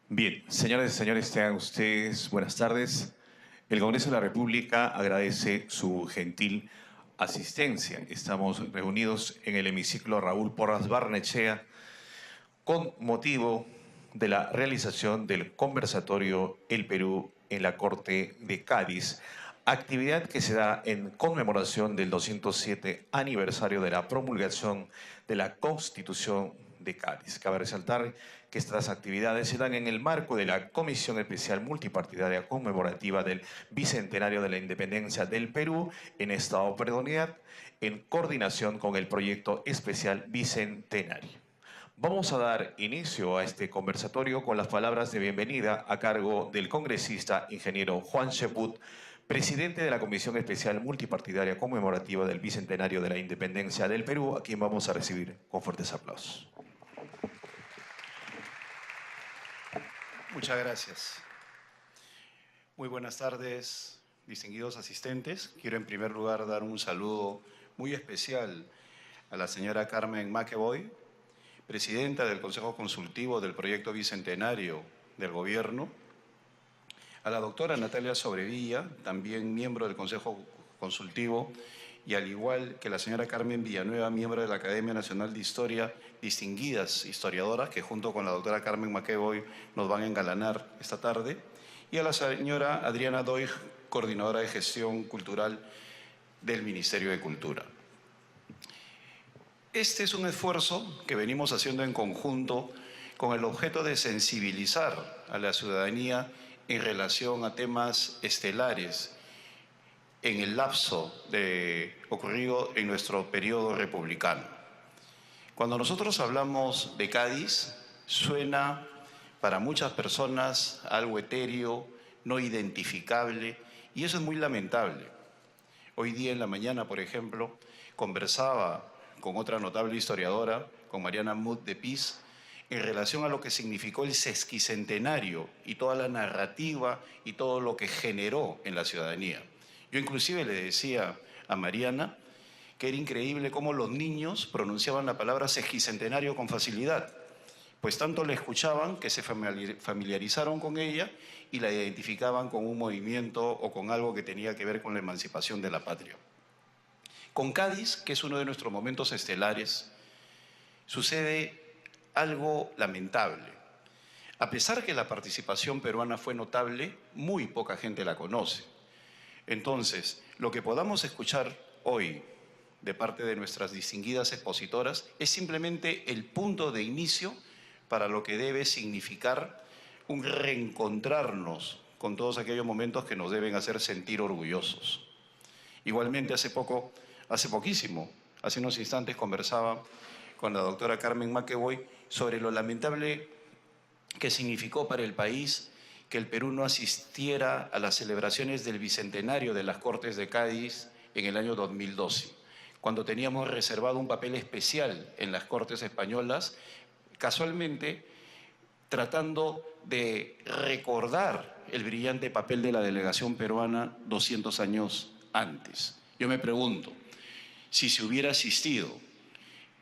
Bien, señoras y señores, tengan ustedes buenas tardes. El Congreso de la República agradece su gentil asistencia. Estamos reunidos en el hemiciclo Raúl Porras Barnechea con motivo de la realización del conversatorio El Perú en la Corte de Cádiz, actividad que se da en conmemoración del 207 aniversario de la promulgación de la Constitución de Cádiz. Cabe resaltar que estas actividades se dan en el marco de la Comisión Especial Multipartidaria Conmemorativa del Bicentenario de la Independencia del Perú en esta oportunidad, en coordinación con el Proyecto Especial Bicentenario. Vamos a dar inicio a este conversatorio con las palabras de bienvenida a cargo del congresista ingeniero Juan Cheput, presidente de la Comisión Especial Multipartidaria Conmemorativa del Bicentenario de la Independencia del Perú, a quien vamos a recibir con fuertes aplausos. Muchas gracias. Muy buenas tardes, distinguidos asistentes. Quiero en primer lugar dar un saludo muy especial a la señora Carmen McEvoy, presidenta del Consejo Consultivo del Proyecto Bicentenario del Gobierno, a la doctora Natalia Sobrevilla, también miembro del Consejo Consultivo, y al igual que la señora Carmen Villanueva, miembro de la Academia Nacional de Historia, distinguidas historiadoras que junto con la doctora Carmen McEvoy nos van a engalanar esta tarde, y a la señora Adriana Doig, coordinadora de gestión cultural del Ministerio de Cultura. Este es un esfuerzo que venimos haciendo en conjunto con el objeto de sensibilizar a la ciudadanía en relación a temas estelares en el lapso ocurrido en nuestro periodo republicano. Cuando nosotros hablamos de Cádiz, suena para muchas personas algo etéreo, no identificable, y eso es muy lamentable. Hoy día en la mañana, por ejemplo, conversaba con otra notable historiadora, con Mariana Muth de Pis, en relación a lo que significó el sesquicentenario y toda la narrativa y todo lo que generó en la ciudadanía. Yo inclusive le decía a Mariana que era increíble cómo los niños pronunciaban la palabra sesquicentenario con facilidad, pues tanto la escuchaban que se familiarizaron con ella y la identificaban con un movimiento o con algo que tenía que ver con la emancipación de la patria. Con Cádiz, que es uno de nuestros momentos estelares, sucede algo lamentable. A pesar que la participación peruana fue notable, muy poca gente la conoce. Entonces, lo que podamos escuchar hoy de parte de nuestras distinguidas expositoras es simplemente el punto de inicio para lo que debe significar un reencontrarnos con todos aquellos momentos que nos deben hacer sentir orgullosos. Igualmente, hace poquísimo, hace unos instantes conversaba con la doctora Carmen McEvoy sobre lo lamentable que significó para el país que el Perú no asistiera a las celebraciones del Bicentenario de las Cortes de Cádiz en el año 2012, cuando teníamos reservado un papel especial en las Cortes españolas, casualmente tratando de recordar el brillante papel de la delegación peruana 200 años antes. Yo me pregunto, si se hubiera asistido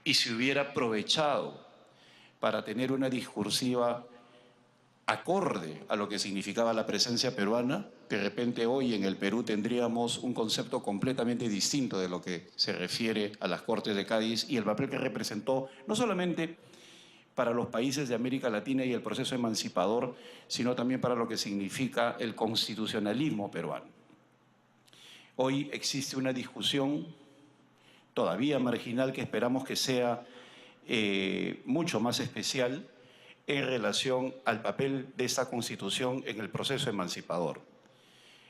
y se hubiera aprovechado para tener una discursiva acorde a lo que significaba la presencia peruana, de repente hoy en el Perú tendríamos un concepto completamente distinto de lo que se refiere a las Cortes de Cádiz y el papel que representó no solamente para los países de América Latina y el proceso emancipador, sino también para lo que significa el constitucionalismo peruano. Hoy existe una discusión todavía marginal que esperamos que sea mucho más especial en relación al papel de esta Constitución en el proceso emancipador.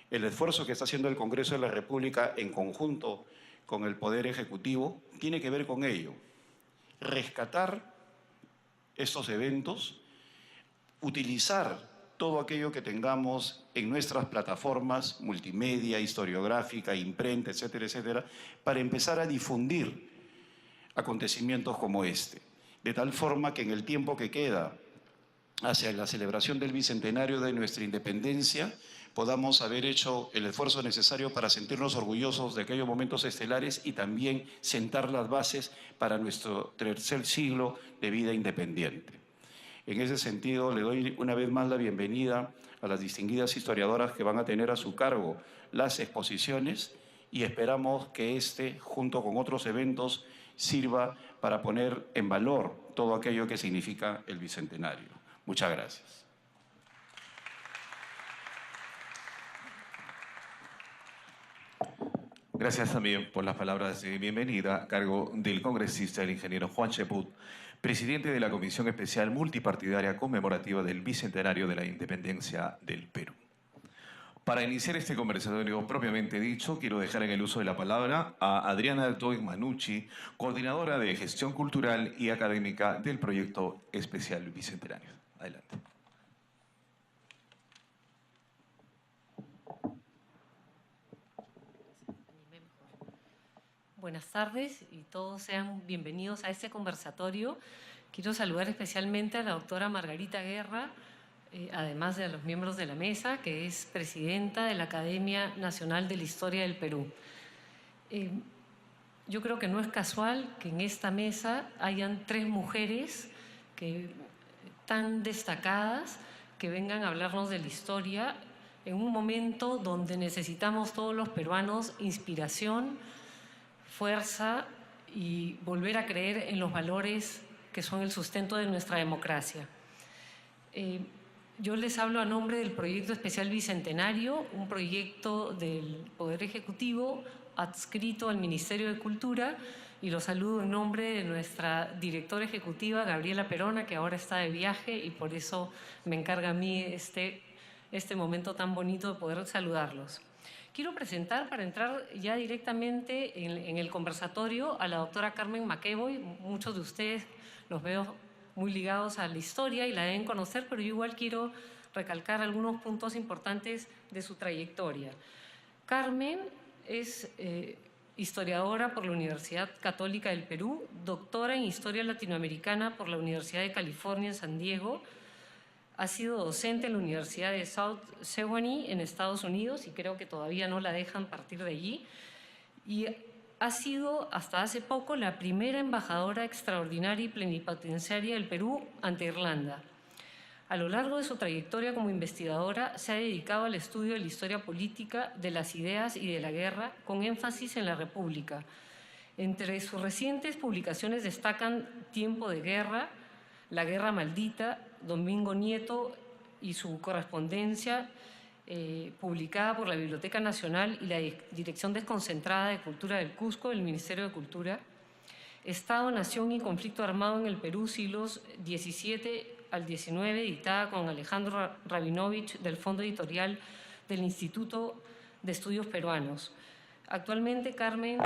El esfuerzo que está haciendo el Congreso de la República en conjunto con el Poder Ejecutivo tiene que ver con ello. Rescatar estos eventos, utilizar todo aquello que tengamos en nuestras plataformas multimedia, historiográfica, imprenta, etcétera, etcétera, para empezar a difundir acontecimientos como este, de tal forma que en el tiempo que queda hacia la celebración del Bicentenario de nuestra independencia podamos haber hecho el esfuerzo necesario para sentirnos orgullosos de aquellos momentos estelares y también sentar las bases para nuestro tercer siglo de vida independiente. En ese sentido, le doy una vez más la bienvenida a las distinguidas historiadoras que van a tener a su cargo las exposiciones y esperamos que junto con otros eventos, sirva para poner en valor todo aquello que significa el Bicentenario. Muchas gracias. Gracias también por las palabras de bienvenida a cargo del congresista, el ingeniero Juan Cheput, presidente de la Comisión Especial Multipartidaria Conmemorativa del Bicentenario de la Independencia del Perú. Para iniciar este conversatorio propiamente dicho, quiero dejar en el uso de la palabra a Adriana Doig Manucci, coordinadora de Gestión Cultural y Académica del Proyecto Especial Bicentenario. Adelante. Buenas tardes y todos sean bienvenidos a este conversatorio. Quiero saludar especialmente a la doctora Margarita Guerra, además de a los miembros de la mesa, que es presidenta de la Academia Nacional de la Historia del Perú. Yo creo que no es casual que en esta mesa hayan 3 mujeres tan destacadas que vengan a hablarnos de la historia en un momento donde necesitamos todos los peruanos inspiración, fuerza y volver a creer en los valores que son el sustento de nuestra democracia. Yo les hablo a nombre del Proyecto Especial Bicentenario, un proyecto del Poder Ejecutivo adscrito al Ministerio de Cultura, y los saludo en nombre de nuestra directora ejecutiva, Gabriela Perona, que ahora está de viaje y por eso me encarga a mí este momento tan bonito de poder saludarlos. Quiero presentar, para entrar ya directamente en el conversatorio, a la doctora Carmen McEvoy. Muchos de ustedes los veo muy ligados a la historia y la deben conocer, pero yo igual quiero recalcar algunos puntos importantes de su trayectoria. Carmen es historiadora por la Universidad Católica del Perú, doctora en Historia Latinoamericana por la Universidad de California en San Diego. Ha sido docente en la Universidad de South Sewanee en Estados Unidos y creo que todavía no la dejan partir de allí. Y ha sido hasta hace poco la primera embajadora extraordinaria y plenipotenciaria del Perú ante Irlanda. A lo largo de su trayectoria como investigadora se ha dedicado al estudio de la historia política, de las ideas y de la guerra, con énfasis en la República. Entre sus recientes publicaciones destacan Tiempo de Guerra, La Guerra Maldita, Domingo Nieto y su correspondencia publicada por la Biblioteca Nacional y la Dirección Desconcentrada de Cultura del Cusco del Ministerio de Cultura, Estado, Nación y Conflicto Armado en el Perú, siglos XVII al XIX, editada con Alejandro Rabinovich del Fondo Editorial del Instituto de Estudios Peruanos. Actualmente, Carmen,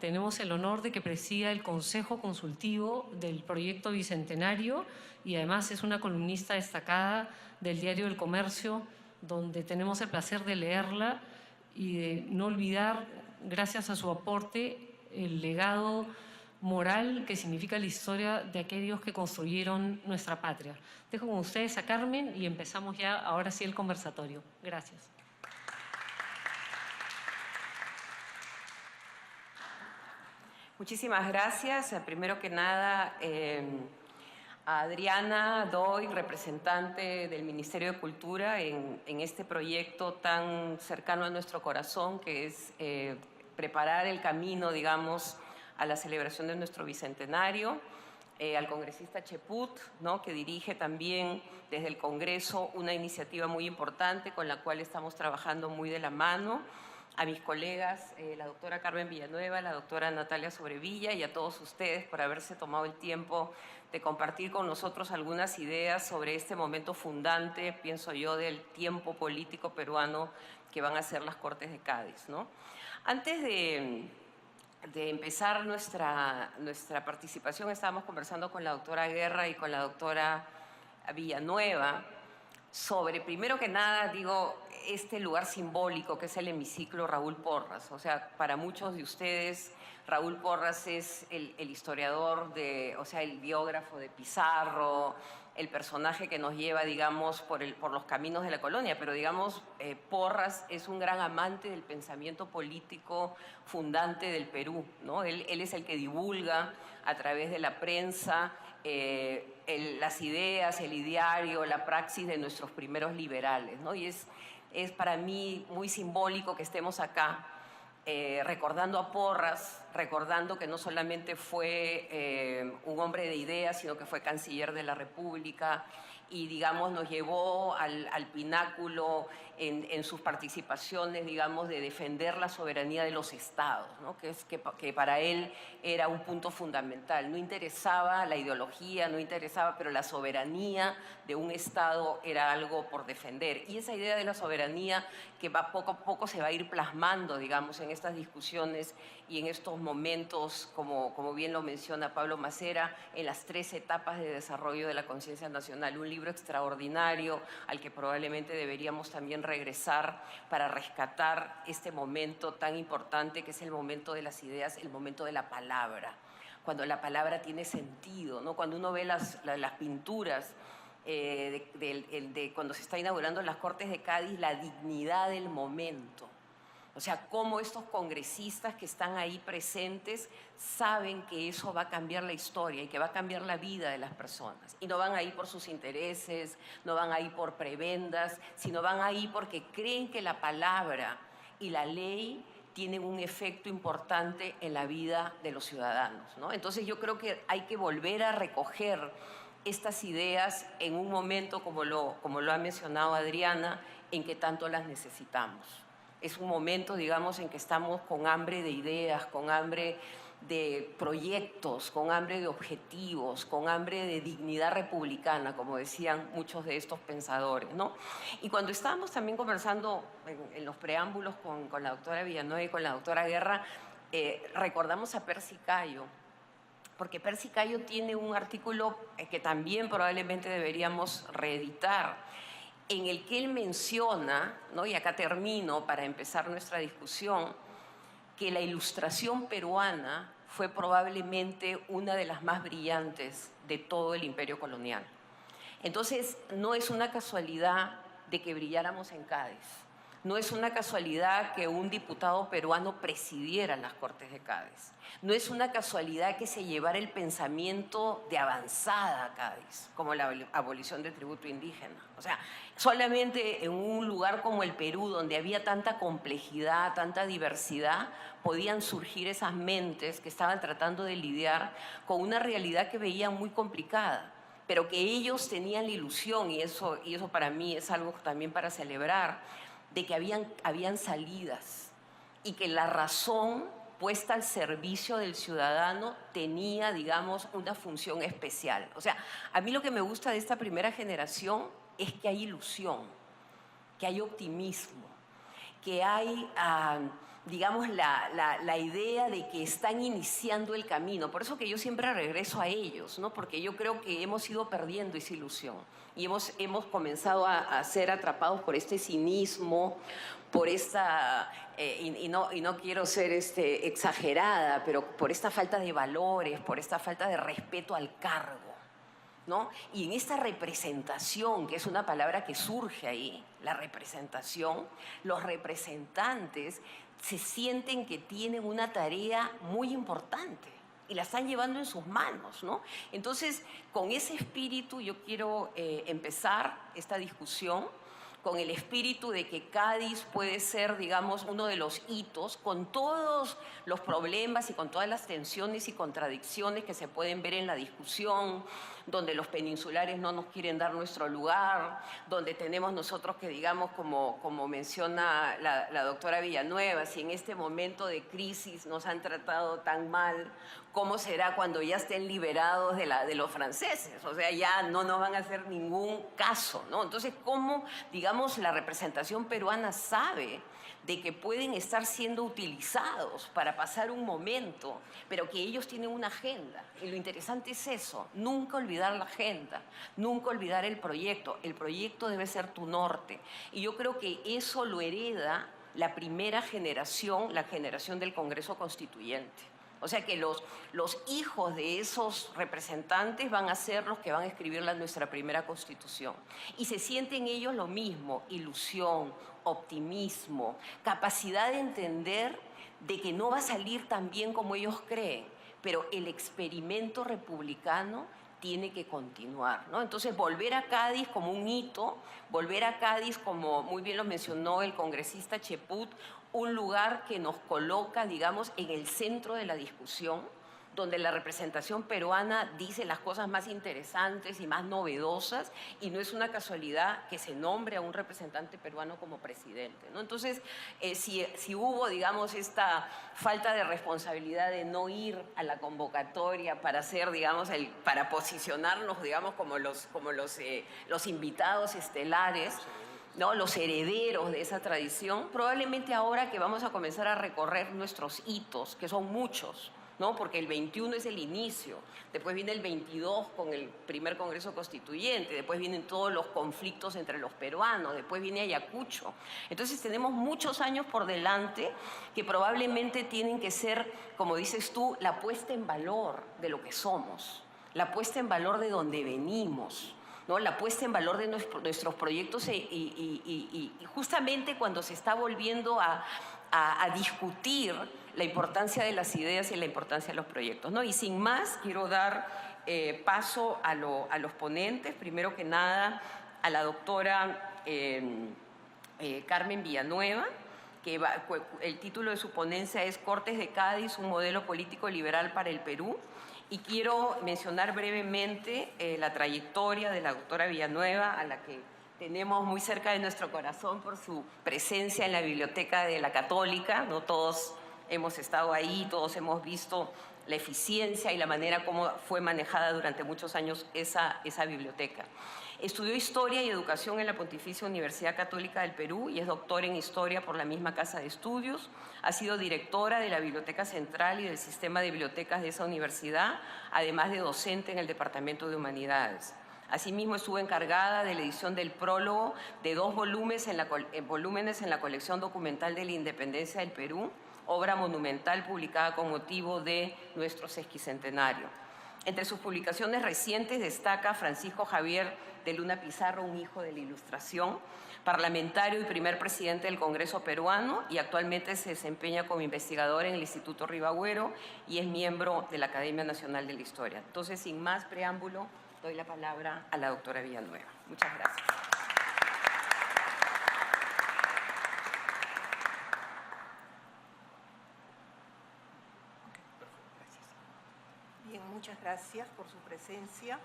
tenemos el honor de que presida el Consejo Consultivo del Proyecto Bicentenario y además es una columnista destacada del Diario del Comercio, donde tenemos el placer de leerla y de no olvidar, gracias a su aporte, el legado moral que significa la historia de aquellos que construyeron nuestra patria. Dejo con ustedes a Carmen y empezamos ya, ahora sí, el conversatorio. Gracias. Muchísimas gracias. Primero que nada, a Adriana Doig, representante del Ministerio de Cultura en este proyecto tan cercano a nuestro corazón, que es preparar el camino, digamos, a la celebración de nuestro Bicentenario. Al congresista Cheput, ¿no?, que dirige también desde el Congreso una iniciativa muy importante con la cual estamos trabajando muy de la mano. A mis colegas, la doctora Carmen Villanueva, la doctora Natalia Sobrevilla y a todos ustedes por haberse tomado el tiempo de compartir con nosotros algunas ideas sobre este momento fundante, pienso yo, del tiempo político peruano que van a ser las Cortes de Cádiz, ¿no? Antes de empezar nuestra participación, estábamos conversando con la doctora Guerra y con la doctora Villanueva sobre, primero que nada, digo, este lugar simbólico que es el hemiciclo Raúl Porras. O sea, para muchos de ustedes, Raúl Porras es el historiador, el biógrafo de Pizarro, el personaje que nos lleva, digamos, por los caminos de la colonia, pero, digamos, Porras es un gran amante del pensamiento político fundante del Perú, ¿no? Él es el que divulga a través de la prensa las ideas, el ideario, la praxis de nuestros primeros liberales, ¿no? Y es para mí muy simbólico que estemos acá recordando a Porras, recordando que no solamente fue un hombre de ideas, sino que fue canciller de la República y, digamos, nos llevó al pináculo en sus participaciones, digamos, de defender la soberanía de los estados, ¿no? que para él era un punto fundamental. No interesaba la ideología, no interesaba, pero la soberanía de un estado era algo por defender. Y esa idea de la soberanía que poco a poco se va a ir plasmando, digamos, en estas discusiones y en estos momentos, como bien lo menciona Pablo Macera, en las 3 etapas de desarrollo de la conciencia nacional. Un libro extraordinario al que probablemente deberíamos también regresar para rescatar este momento tan importante que es el momento de las ideas, el momento de la palabra, cuando la palabra tiene sentido, ¿no? Cuando uno ve las pinturas cuando se está inaugurando las Cortes de Cádiz, la dignidad del momento. O sea, cómo estos congresistas que están ahí presentes saben que eso va a cambiar la historia y que va a cambiar la vida de las personas. Y no van ahí por sus intereses, no van ahí por prebendas, sino van ahí porque creen que la palabra y la ley tienen un efecto importante en la vida de los ciudadanos, ¿no? Entonces yo creo que hay que volver a recoger estas ideas en un momento, como lo ha mencionado Adriana, en que tanto las necesitamos. Es un momento, digamos, en que estamos con hambre de ideas, con hambre de proyectos, con hambre de objetivos, con hambre de dignidad republicana, como decían muchos de estos pensadores, ¿no? Y cuando estábamos también conversando en los preámbulos con la doctora Villanueva y con la doctora Guerra, recordamos a Percy Cayo, porque Percy Cayo tiene un artículo que también probablemente deberíamos reeditar, en el que él menciona, ¿no? Y acá termino para empezar nuestra discusión, que la ilustración peruana fue probablemente una de las más brillantes de todo el imperio colonial. Entonces, no es una casualidad de que brilláramos en Cádiz. No es una casualidad que un diputado peruano presidiera las Cortes de Cádiz. No es una casualidad que se llevara el pensamiento de avanzada a Cádiz, como la abolición del tributo indígena. O sea, solamente en un lugar como el Perú, donde había tanta complejidad, tanta diversidad, podían surgir esas mentes que estaban tratando de lidiar con una realidad que veían muy complicada, pero que ellos tenían la ilusión, y eso para mí es algo también para celebrar, de que habían salidas y que la razón puesta al servicio del ciudadano tenía, digamos, una función especial. O sea, a mí lo que me gusta de esta primera generación es que hay ilusión, que hay optimismo, que hay, digamos, la idea de que están iniciando el camino. Por eso que yo siempre regreso a ellos, ¿no? Porque yo creo que hemos ido perdiendo esa ilusión y hemos comenzado a ser atrapados por este cinismo, por esta, y no quiero ser exagerada, pero por esta falta de valores, por esta falta de respeto al cargo, ¿no? Y en esta representación, que es una palabra que surge ahí, la representación, los representantes se sienten que tienen una tarea muy importante y la están llevando en sus manos, ¿no? Entonces, con ese espíritu yo quiero empezar esta discusión, con el espíritu de que Cádiz puede ser, digamos, uno de los hitos, con todos los problemas y con todas las tensiones y contradicciones que se pueden ver en la discusión, donde los peninsulares no nos quieren dar nuestro lugar, donde tenemos nosotros que, digamos, como menciona la doctora Villanueva, si en este momento de crisis nos han tratado tan mal, ¿cómo será cuando ya estén liberados de los franceses? O sea, ya no nos van a hacer ningún caso, ¿no? Entonces, ¿cómo, digamos, la representación peruana sabe de que pueden estar siendo utilizados para pasar un momento, pero que ellos tienen una agenda? Y lo interesante es eso, nunca olvidar la agenda, nunca olvidar el proyecto. El proyecto debe ser tu norte. Y yo creo que eso lo hereda la primera generación, la generación del Congreso Constituyente. O sea que los hijos de esos representantes van a ser los que van a escribir nuestra primera Constitución. Y se sienten ellos lo mismo, ilusión, optimismo, capacidad de entender de que no va a salir tan bien como ellos creen, pero el experimento republicano tiene que continuar, ¿no? Entonces, volver a Cádiz como un hito, volver a Cádiz, como muy bien lo mencionó el congresista Cheput, un lugar que nos coloca, digamos, en el centro de la discusión, donde la representación peruana dice las cosas más interesantes y más novedosas, y no es una casualidad que se nombre a un representante peruano como presidente, ¿no? Entonces, si hubo, digamos, esta falta de responsabilidad de no ir a la convocatoria para hacer, digamos, para posicionarnos, digamos, como los invitados estelares, ¿no?, los herederos de esa tradición, probablemente ahora que vamos a comenzar a recorrer nuestros hitos, que son muchos, ¿no?, porque el 21 es el inicio, después viene el 22 con el primer Congreso Constituyente, después vienen todos los conflictos entre los peruanos, después viene Ayacucho. Entonces tenemos muchos años por delante que probablemente tienen que ser, como dices tú, la puesta en valor de lo que somos, la puesta en valor de donde venimos, ¿no?, la puesta en valor de nuestros proyectos y justamente cuando se está volviendo a discutir la importancia de las ideas y la importancia de los proyectos, ¿no? Y sin más, quiero dar paso a los ponentes. Primero que nada, a la doctora Carmen Villanueva, que el título de su ponencia es Cortes de Cádiz, un modelo político liberal para el Perú. Y quiero mencionar brevemente la trayectoria de la doctora Villanueva, a la que tenemos muy cerca de nuestro corazón por su presencia en la Biblioteca de la Católica, ¿no? Todos hemos estado ahí, todos hemos visto la eficiencia y la manera como fue manejada durante muchos años esa biblioteca. Estudió Historia y Educación en la Pontificia Universidad Católica del Perú y es doctora en Historia por la misma Casa de Estudios. Ha sido directora de la Biblioteca Central y del Sistema de Bibliotecas de esa universidad, además de docente en el Departamento de Humanidades. Asimismo, estuvo encargada de la edición del prólogo de 2 volúmenes en la colección documental de la Independencia del Perú, obra monumental publicada con motivo de nuestro sesquicentenario. Entre sus publicaciones recientes destaca Francisco Javier de Luna Pizarro, un hijo de la Ilustración, parlamentario y primer presidente del Congreso peruano, y actualmente se desempeña como investigador en el Instituto Ribagüero y es miembro de la Academia Nacional de la Historia. Entonces, sin más preámbulo, doy la palabra a la doctora Villanueva. Muchas gracias. Bien, muchas gracias por su presencia.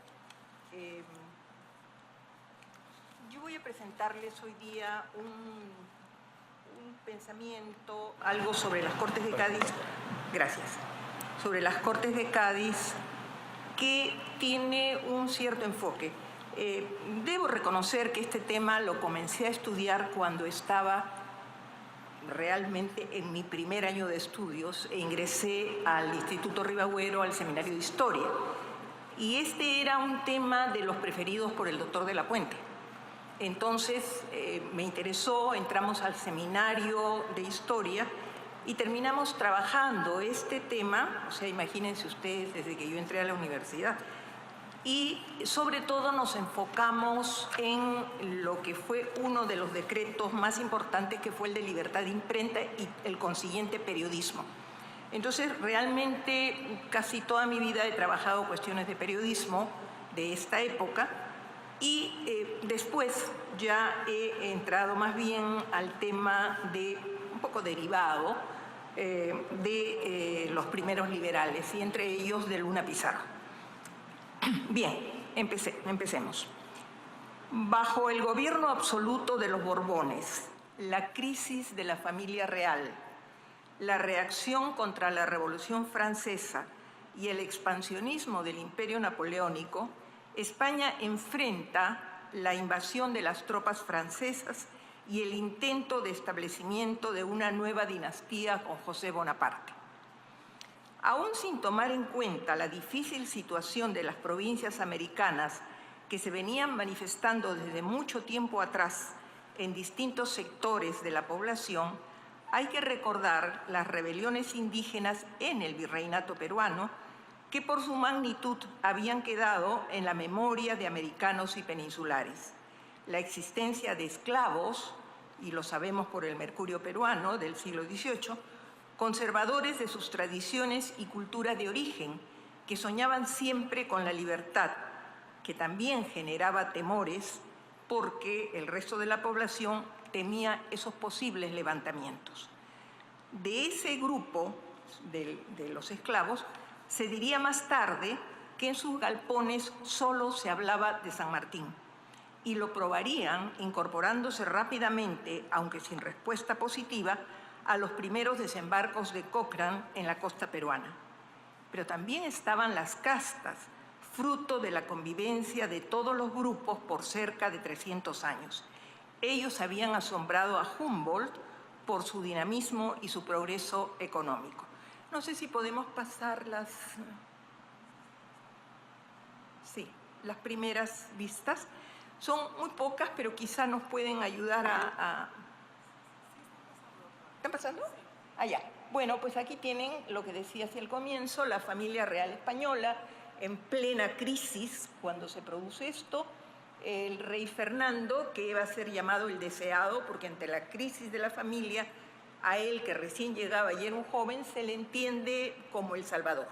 Yo voy a presentarles hoy día un pensamiento, algo sobre las Cortes de Cádiz. Gracias. Sobre las Cortes de Cádiz, que tiene un cierto enfoque. Debo reconocer que este tema lo comencé a estudiar cuando estaba realmente en mi primer año de estudios e ingresé al Instituto Ribagüero, al Seminario de Historia. Y este era un tema de los preferidos por el doctor de la Puente. Entonces me interesó, entramos al Seminario de Historia y terminamos trabajando este tema, o sea, imagínense ustedes, desde que yo entré a la universidad. Y sobre todo nos enfocamos en lo que fue uno de los decretos más importantes, que fue el de libertad de imprenta y el consiguiente periodismo. Entonces, realmente casi toda mi vida he trabajado cuestiones de periodismo de esta época y después ya he entrado más bien al tema de, un poco derivado, de los primeros liberales y entre ellos de Luna Pizarro. Bien, empecemos. Bajo el gobierno absoluto de los Borbones, la crisis de la familia real, la reacción contra la Revolución Francesa y el expansionismo del Imperio Napoleónico, España enfrenta la invasión de las tropas francesas y el intento de establecimiento de una nueva dinastía con José Bonaparte. Aún sin tomar en cuenta la difícil situación de las provincias americanas que se venían manifestando desde mucho tiempo atrás en distintos sectores de la población, hay que recordar las rebeliones indígenas en el virreinato peruano que por su magnitud habían quedado en la memoria de americanos y peninsulares. La existencia de esclavos, y lo sabemos por el Mercurio peruano del siglo XVIII, conservadores de sus tradiciones y cultura de origen, que soñaban siempre con la libertad que también generaba temores porque el resto de la población temía esos posibles levantamientos. De ese grupo de los esclavos se diría más tarde que en sus galpones solo se hablaba de San Martín, y lo probarían incorporándose rápidamente, aunque sin respuesta positiva, a los primeros desembarcos de Cochrane en la costa peruana. Pero también estaban las castas, fruto de la convivencia de todos los grupos por cerca de 300 años. Ellos habían asombrado a Humboldt por su dinamismo y su progreso económico. No sé si podemos pasar las primeras vistas. Son muy pocas, pero quizá nos pueden ayudar a... ¿Están pasando? Allá. Bueno, pues aquí tienen lo que decía hacia el comienzo, la familia real española, en plena crisis cuando se produce esto. El rey Fernando, que va a ser llamado el deseado, porque ante la crisis de la familia, a él, que recién llegaba y era un joven, se le entiende como el Salvador.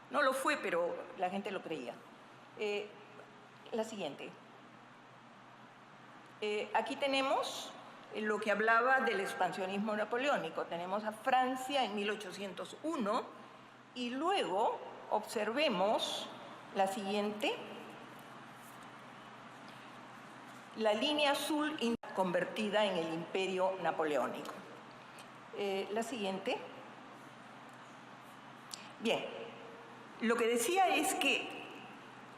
No lo fue, pero la gente lo creía. La siguiente. Aquí tenemos lo que hablaba del expansionismo napoleónico. Tenemos a Francia en 1801 y luego observemos la siguiente. La línea azul convertida en el imperio napoleónico. La siguiente. Bien, lo que decía es que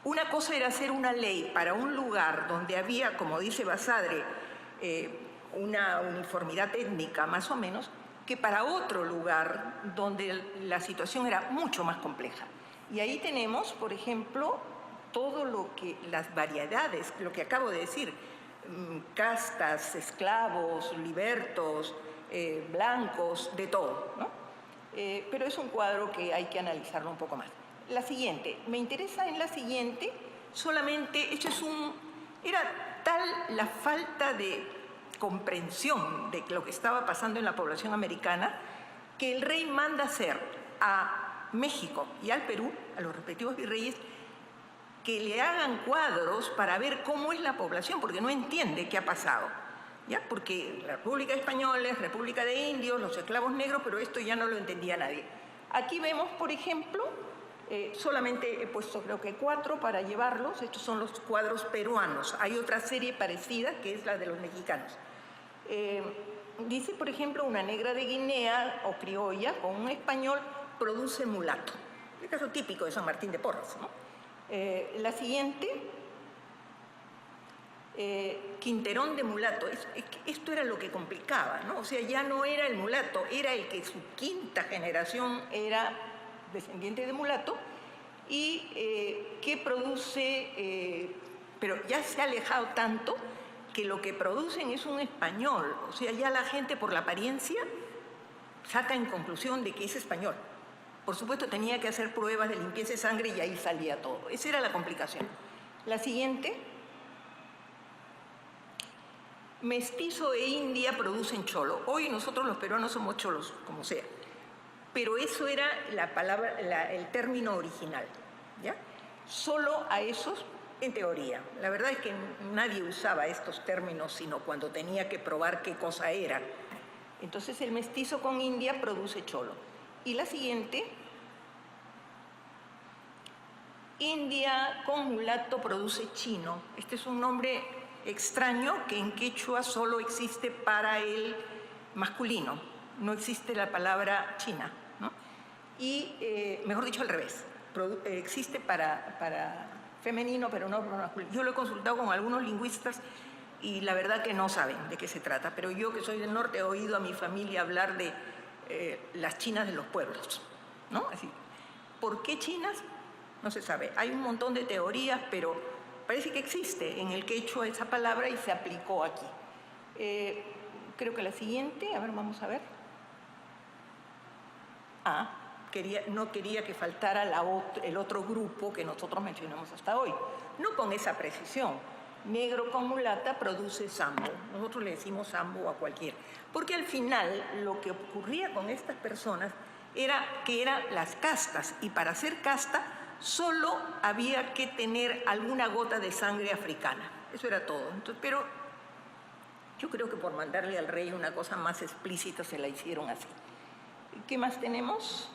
una cosa era hacer una ley para un lugar donde había, como dice Basadre, una uniformidad étnica más o menos, que para otro lugar donde la situación era mucho más compleja. Y ahí tenemos, por ejemplo, todo lo que, las variedades, lo que acabo de decir, castas, esclavos, libertos, blancos, de todo, ¿no? Pero es un cuadro que hay que analizarlo un poco más. La siguiente, me interesa en la siguiente, solamente, era tal la falta de comprensión de lo que estaba pasando en la población americana, que el rey manda hacer a México y al Perú, a los respectivos virreyes, que le hagan cuadros para ver cómo es la población, porque no entiende qué ha pasado, ¿ya? Porque la República Española es República de Indios, los esclavos negros, pero esto ya no lo entendía nadie. Aquí vemos, por ejemplo, solamente he puesto creo que 4 para llevarlos. Estos son los cuadros peruanos. Hay otra serie parecida que es la de los mexicanos. Dice, por ejemplo, una negra de Guinea o criolla con un español produce mulato. El caso típico de San Martín de Porres, ¿no? La siguiente, Quinterón de mulato. Esto era lo que complicaba, ¿no? O sea, ya no era el mulato, era el que su quinta generación era descendiente de mulato y que produce, pero ya se ha alejado tanto que lo que producen es un español. O sea, ya la gente por la apariencia saca en conclusión de que es español. Por supuesto, tenía que hacer pruebas de limpieza de sangre y ahí salía todo. Esa era la complicación. La siguiente. Mestizo e India producen cholo. Hoy nosotros los peruanos somos cholos, como sea. Pero eso era la palabra, el término original, ¿ya? Solo a esos, en teoría. La verdad es que nadie usaba estos términos sino cuando tenía que probar qué cosa era. Entonces el mestizo con India produce cholo. Y la siguiente, India con mulato produce chino. Este es un nombre extraño que en quechua solo existe para el masculino. No existe la palabra china, ¿no? Y, mejor dicho, al revés. Existe para femenino, pero no para masculino. Yo lo he consultado con algunos lingüistas y la verdad que no saben de qué se trata. Pero yo, que soy del norte, he oído a mi familia hablar de las chinas de los pueblos, ¿no? Así, ¿por qué chinas? No se sabe. Hay un montón de teorías, pero parece que existe en el quechua esa palabra y se aplicó aquí. Creo que la siguiente, a ver, vamos a ver. No quería que faltara el otro grupo que nosotros mencionamos hasta hoy. No con esa precisión. Negro con mulata produce sambo. Nosotros le decimos sambo a cualquiera. Porque al final lo que ocurría con estas personas era que eran las castas. Y para ser casta Solo había que tener alguna gota de sangre africana. Eso era todo. Entonces, pero yo creo que por mandarle al rey una cosa más explícita se la hicieron así. ¿Qué más tenemos?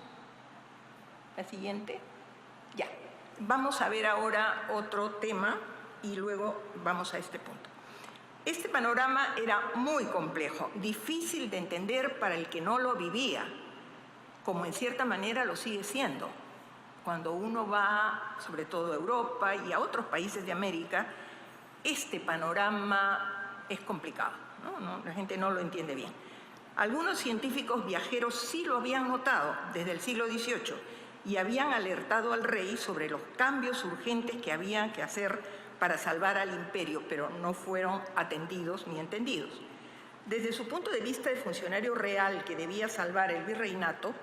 La siguiente. Ya. Vamos a ver ahora otro tema y luego vamos a este punto. Este panorama era muy complejo, difícil de entender para el que no lo vivía, como en cierta manera lo sigue siendo. Cuando uno va, sobre todo a Europa y a otros países de América, este panorama es complicado, ¿no? La gente no lo entiende bien. Algunos científicos viajeros sí lo habían notado desde el siglo XVIII y habían alertado al rey sobre los cambios urgentes que había que hacer para salvar al imperio, pero no fueron atendidos ni entendidos. Desde su punto de vista de funcionario real que debía salvar el virreinato,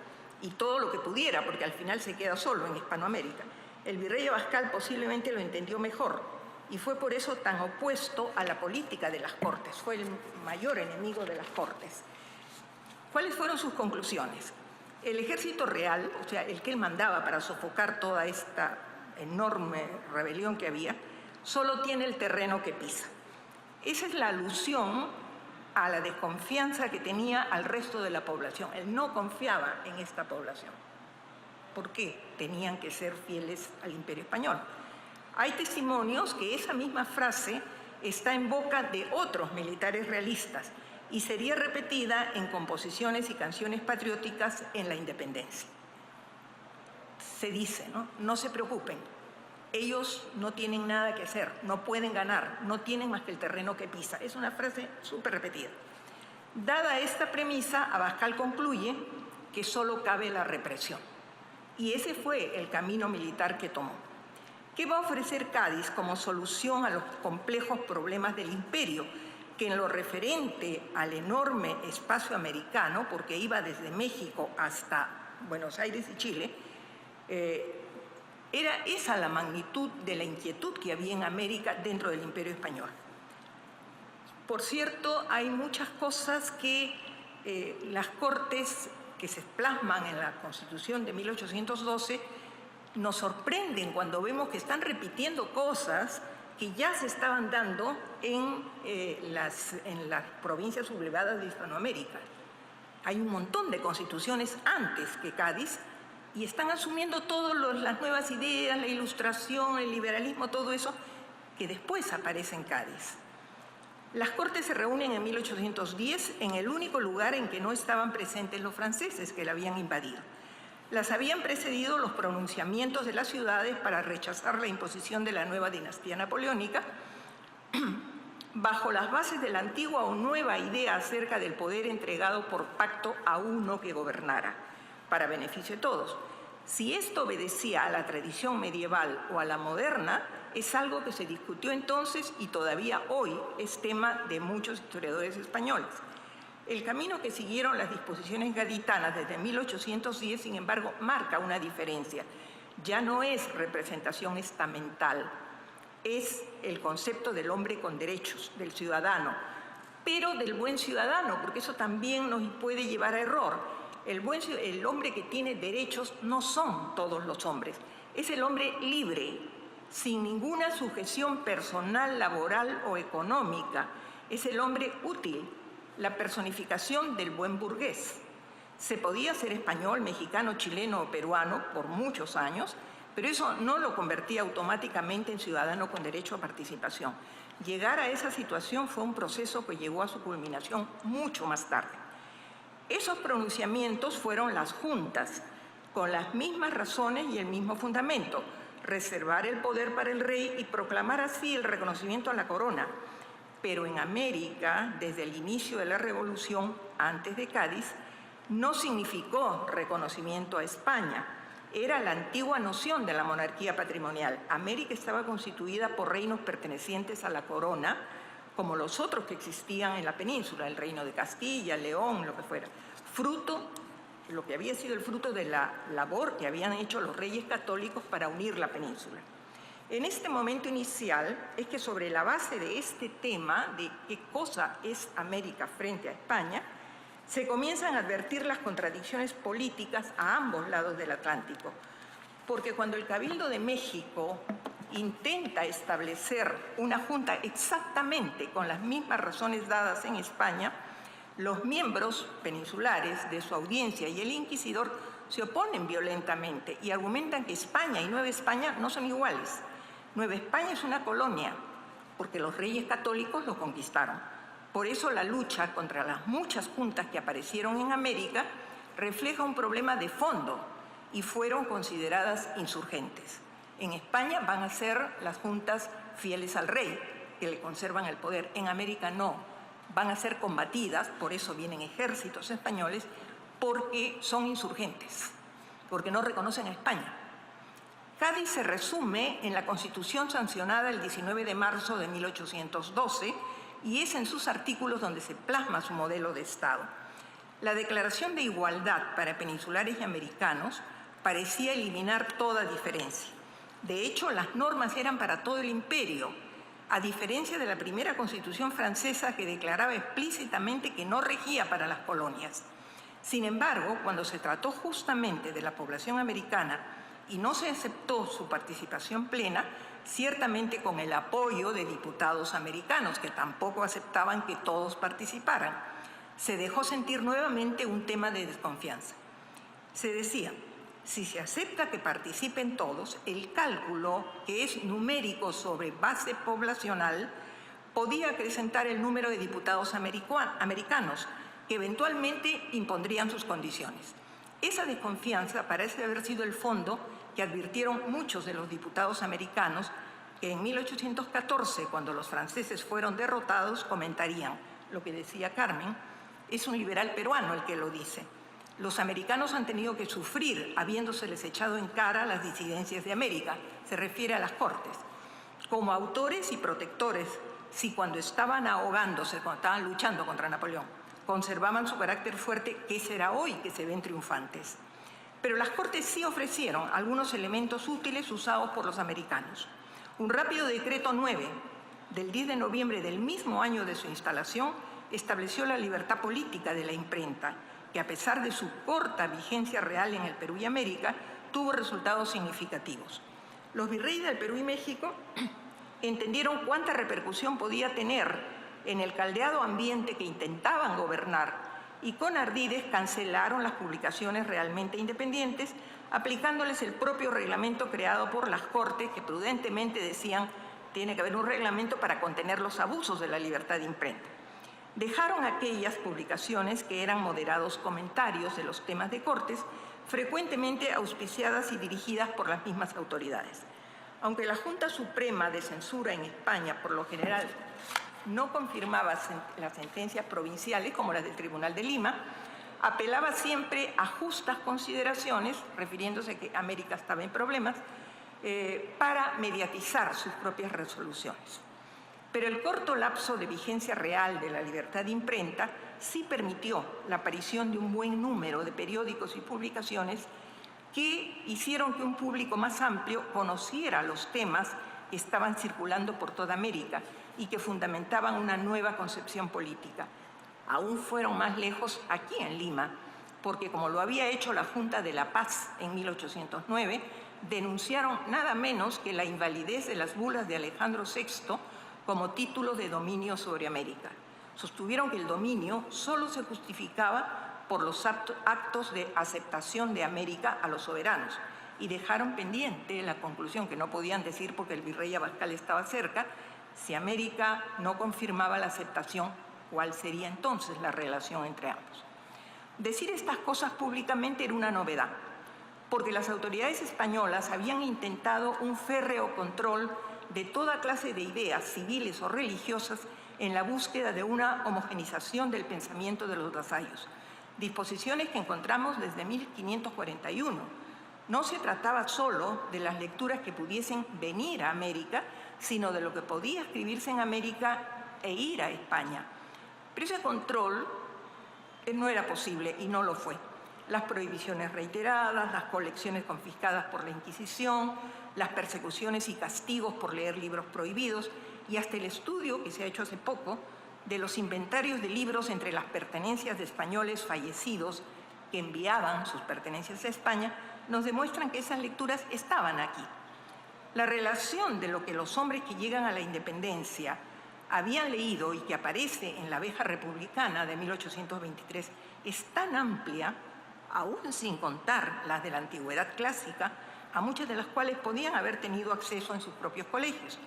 y todo lo que pudiera, porque al final se queda solo en Hispanoamérica, el virrey Abascal posiblemente lo entendió mejor y fue por eso tan opuesto a la política de las Cortes, fue el mayor enemigo de las Cortes. ¿Cuáles fueron sus conclusiones? El ejército real, o sea, el que él mandaba para sofocar toda esta enorme rebelión que había, solo tiene el terreno que pisa. Esa es la alusión a la desconfianza que tenía al resto de la población. Él no confiaba en esta población. ¿Por qué? Tenían que ser fieles al Imperio Español. Hay testimonios que esa misma frase está en boca de otros militares realistas y sería repetida en composiciones y canciones patrióticas en la independencia. Se dice, ¿no? No se preocupen, ellos no tienen nada que hacer, no pueden ganar, no tienen más que el terreno que pisa. Es una frase súper repetida. Dada esta premisa, Abascal concluye que solo cabe la represión. Y ese fue el camino militar que tomó. ¿Qué va a ofrecer Cádiz como solución a los complejos problemas del imperio? Que en lo referente al enorme espacio americano, porque iba desde México hasta Buenos Aires y Chile, era esa la magnitud de la inquietud que había en América dentro del Imperio Español. Por cierto, hay muchas cosas que las Cortes que se plasman en la Constitución de 1812 nos sorprenden cuando vemos que están repitiendo cosas que ya se estaban dando en las provincias sublevadas de Hispanoamérica. Hay un montón de constituciones antes que Cádiz y están asumiendo todas las nuevas ideas, la ilustración, el liberalismo, todo eso, que después aparece en Cádiz. Las Cortes se reúnen en 1810 en el único lugar en que no estaban presentes los franceses que la habían invadido. Las habían precedido los pronunciamientos de las ciudades para rechazar la imposición de la nueva dinastía napoleónica, bajo las bases de la antigua o nueva idea acerca del poder entregado por pacto a uno que gobernara, para beneficio de todos. Si esto obedecía a la tradición medieval o a la moderna, es algo que se discutió entonces y todavía hoy es tema de muchos historiadores españoles. El camino que siguieron las disposiciones gaditanas desde 1810, sin embargo, marca una diferencia. Ya no es representación estamental, es el concepto del hombre con derechos, del ciudadano, pero del buen ciudadano, porque eso también nos puede llevar a error. El hombre que tiene derechos no son todos los hombres, es el hombre libre, sin ninguna sujeción personal, laboral o económica, es el hombre útil, la personificación del buen burgués. Se podía ser español, mexicano, chileno o peruano por muchos años, pero eso no lo convertía automáticamente en ciudadano con derecho a participación. Llegar a esa situación fue un proceso que llegó a su culminación mucho más tarde. Esos pronunciamientos fueron las juntas, con las mismas razones y el mismo fundamento: reservar el poder para el rey y proclamar así el reconocimiento a la corona. Pero en América, desde el inicio de la Revolución, antes de Cádiz, no significó reconocimiento a España. Era la antigua noción de la monarquía patrimonial. América estaba constituida por reinos pertenecientes a la corona, como los otros que existían en la península, el reino de Castilla, León, lo que fuera. Lo que había sido el fruto de la labor que habían hecho los reyes católicos para unir la península. En este momento inicial es que sobre la base de este tema de qué cosa es América frente a España, se comienzan a advertir las contradicciones políticas a ambos lados del Atlántico. porque cuando el Cabildo de México intenta establecer una junta exactamente con las mismas razones dadas en España, los miembros peninsulares de su audiencia y el inquisidor se oponen violentamente y argumentan que España y Nueva España no son iguales. Nueva España es una colonia, porque los reyes católicos lo conquistaron. Por eso la lucha contra las muchas juntas que aparecieron en América refleja un problema de fondo y fueron consideradas insurgentes. En España van a ser las juntas fieles al rey, que le conservan el poder. En América no, van a ser combatidas, por eso vienen ejércitos españoles, porque son insurgentes, porque no reconocen a España. Cádiz se resume en la Constitución sancionada el 19 de marzo de 1812 y es en sus artículos donde se plasma su modelo de Estado. La Declaración de Igualdad para peninsulares y americanos parecía eliminar toda diferencia. De hecho, las normas eran para todo el imperio, a diferencia de la primera Constitución francesa que declaraba explícitamente que no regía para las colonias. Sin embargo, cuando se trató justamente de la población americana y no se aceptó su participación plena, ciertamente con el apoyo de diputados americanos, que tampoco aceptaban que todos participaran, se dejó sentir nuevamente un tema de desconfianza. Se decía, si se acepta que participen todos, el cálculo, que es numérico sobre base poblacional, podía acrecentar el número de diputados americanos, que eventualmente impondrían sus condiciones. Esa desconfianza parece haber sido el fondo que advirtieron muchos de los diputados americanos que en 1814, cuando los franceses fueron derrotados, comentarían lo que decía Carmen, es un liberal peruano el que lo dice. Los americanos han tenido que sufrir habiéndoseles echado en cara las disidencias de América, se refiere a las Cortes, como autores y protectores, si cuando estaban ahogándose, cuando estaban luchando contra Napoleón, conservaban su carácter fuerte, ¿qué será hoy que se ven triunfantes? Pero las Cortes sí ofrecieron algunos elementos útiles usados por los americanos. Un rápido decreto 9 del 10 de noviembre del mismo año de su instalación estableció la libertad política de la imprenta, que a pesar de su corta vigencia real en el Perú y América, tuvo resultados significativos. Los virreyes del Perú y México entendieron cuánta repercusión podía tener en el caldeado ambiente que intentaban gobernar y con ardidez cancelaron las publicaciones realmente independientes, aplicándoles el propio reglamento creado por las Cortes, que prudentemente decían tiene que haber un reglamento para contener los abusos de la libertad de imprenta. Dejaron aquellas publicaciones que eran moderados comentarios de los temas de Cortes, frecuentemente auspiciadas y dirigidas por las mismas autoridades. Aunque la Junta Suprema de Censura en España, por lo general, no confirmaba las sentencias provinciales, como las del Tribunal de Lima, apelaba siempre a justas consideraciones, refiriéndose a que América estaba en problemas, para mediatizar sus propias resoluciones. Pero el corto lapso de vigencia real de la libertad de imprenta sí permitió la aparición de un buen número de periódicos y publicaciones que hicieron que un público más amplio conociera los temas que estaban circulando por toda América y que fundamentaban una nueva concepción política. Aún fueron más lejos aquí en Lima, porque como lo había hecho la Junta de la Paz en 1809, denunciaron nada menos que la invalidez de las bulas de Alejandro VI como título de dominio sobre América. Sostuvieron que el dominio solo se justificaba por los actos de aceptación de América a los soberanos y dejaron pendiente la conclusión que no podían decir porque el virrey Abascal estaba cerca, si América no confirmaba la aceptación, ¿cuál sería entonces la relación entre ambos? Decir estas cosas públicamente era una novedad, porque las autoridades españolas habían intentado un férreo control de toda clase de ideas civiles o religiosas en la búsqueda de una homogenización del pensamiento de los vasallos, disposiciones que encontramos desde 1541. No se trataba solo de las lecturas que pudiesen venir a América, sino de lo que podía escribirse en América e ir a España. Pero ese control no era posible y no lo fue. Las prohibiciones reiteradas, las colecciones confiscadas por la Inquisición, las persecuciones y castigos por leer libros prohibidos y hasta el estudio que se ha hecho hace poco de los inventarios de libros entre las pertenencias de españoles fallecidos que enviaban sus pertenencias a España nos demuestran que esas lecturas estaban aquí. La relación de lo que los hombres que llegan a la independencia habían leído y que aparece en la Abeja Republicana de 1823 es tan amplia, aún sin contar las de la antigüedad clásica, a muchas de las cuales podían haber tenido acceso en sus propios colegios.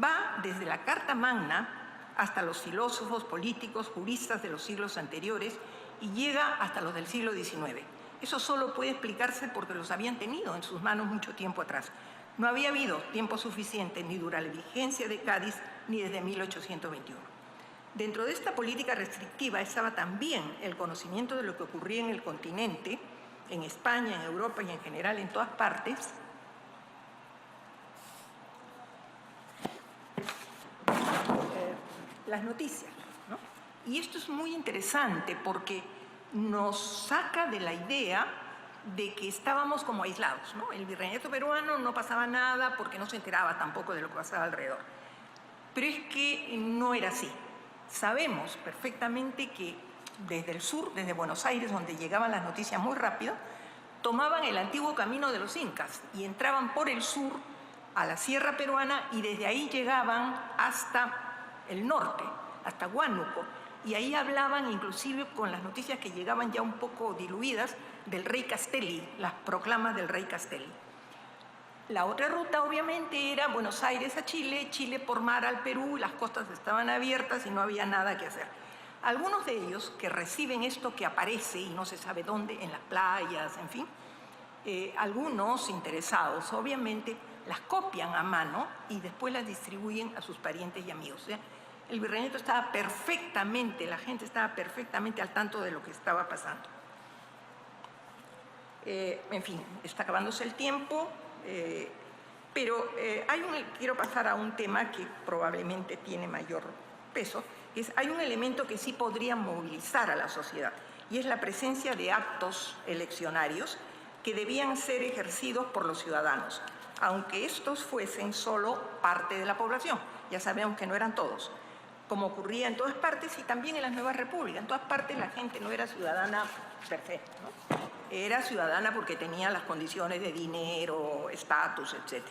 Va desde la Carta Magna hasta los filósofos, políticos, juristas de los siglos anteriores y llega hasta los del siglo XIX. Eso solo puede explicarse porque los habían tenido en sus manos mucho tiempo atrás. No había habido tiempo suficiente ni durante la vigencia de Cádiz ni desde 1821. Dentro de esta política restrictiva estaba también el conocimiento de lo que ocurría en el continente, en España, en Europa y en general en todas partes. Las noticias, ¿no? Y esto es muy interesante porque nos saca de la idea de que estábamos como aislados, ¿no? El virreinato peruano no pasaba nada porque no se enteraba tampoco de lo que pasaba alrededor. Pero es que no era así. Sabemos perfectamente que desde el sur, desde Buenos Aires, donde llegaban las noticias muy rápido, tomaban el antiguo camino de los incas y entraban por el sur a la sierra peruana y desde ahí llegaban hasta el norte, hasta Huánuco, y ahí hablaban inclusive con las noticias que llegaban ya un poco diluidas del rey Castelli, las proclamas del rey Castelli. La otra ruta obviamente era Buenos Aires a Chile, Chile por mar al Perú, las costas estaban abiertas y no había nada que hacer. Algunos de ellos que reciben esto que aparece y no se sabe dónde, en las playas, en fin, algunos interesados obviamente las copian a mano y después las distribuyen a sus parientes y amigos. O sea, el virreinato estaba perfectamente, la gente estaba perfectamente al tanto de lo que estaba pasando. En fin, está acabándose el tiempo, pero quiero pasar a un tema que probablemente tiene mayor peso. Hay un elemento que sí podría movilizar a la sociedad y es la presencia de actos eleccionarios que debían ser ejercidos por los ciudadanos, aunque estos fuesen solo parte de la población. Ya sabemos que no eran todos, como ocurría en todas partes y también en las nuevas repúblicas. En todas partes la gente no era ciudadana perfecta, ¿no? Era ciudadana porque tenía las condiciones de dinero, estatus, etc.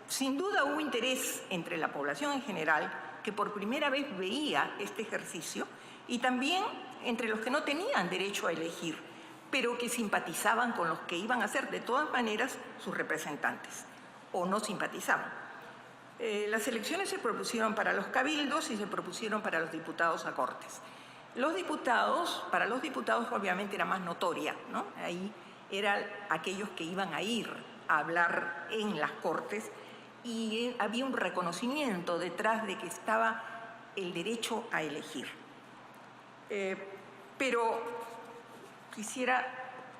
Sin duda hubo interés entre la población en general que por primera vez veía este ejercicio y también entre los que no tenían derecho a elegir, pero que simpatizaban con los que iban a ser de todas maneras sus representantes o no simpatizaban. Las elecciones se propusieron para los cabildos y se propusieron para los diputados a Cortes. Para los diputados obviamente era más notoria, ¿no? Ahí eran aquellos que iban a ir a hablar en las Cortes y había un reconocimiento detrás de que estaba el derecho a elegir. Pero quisiera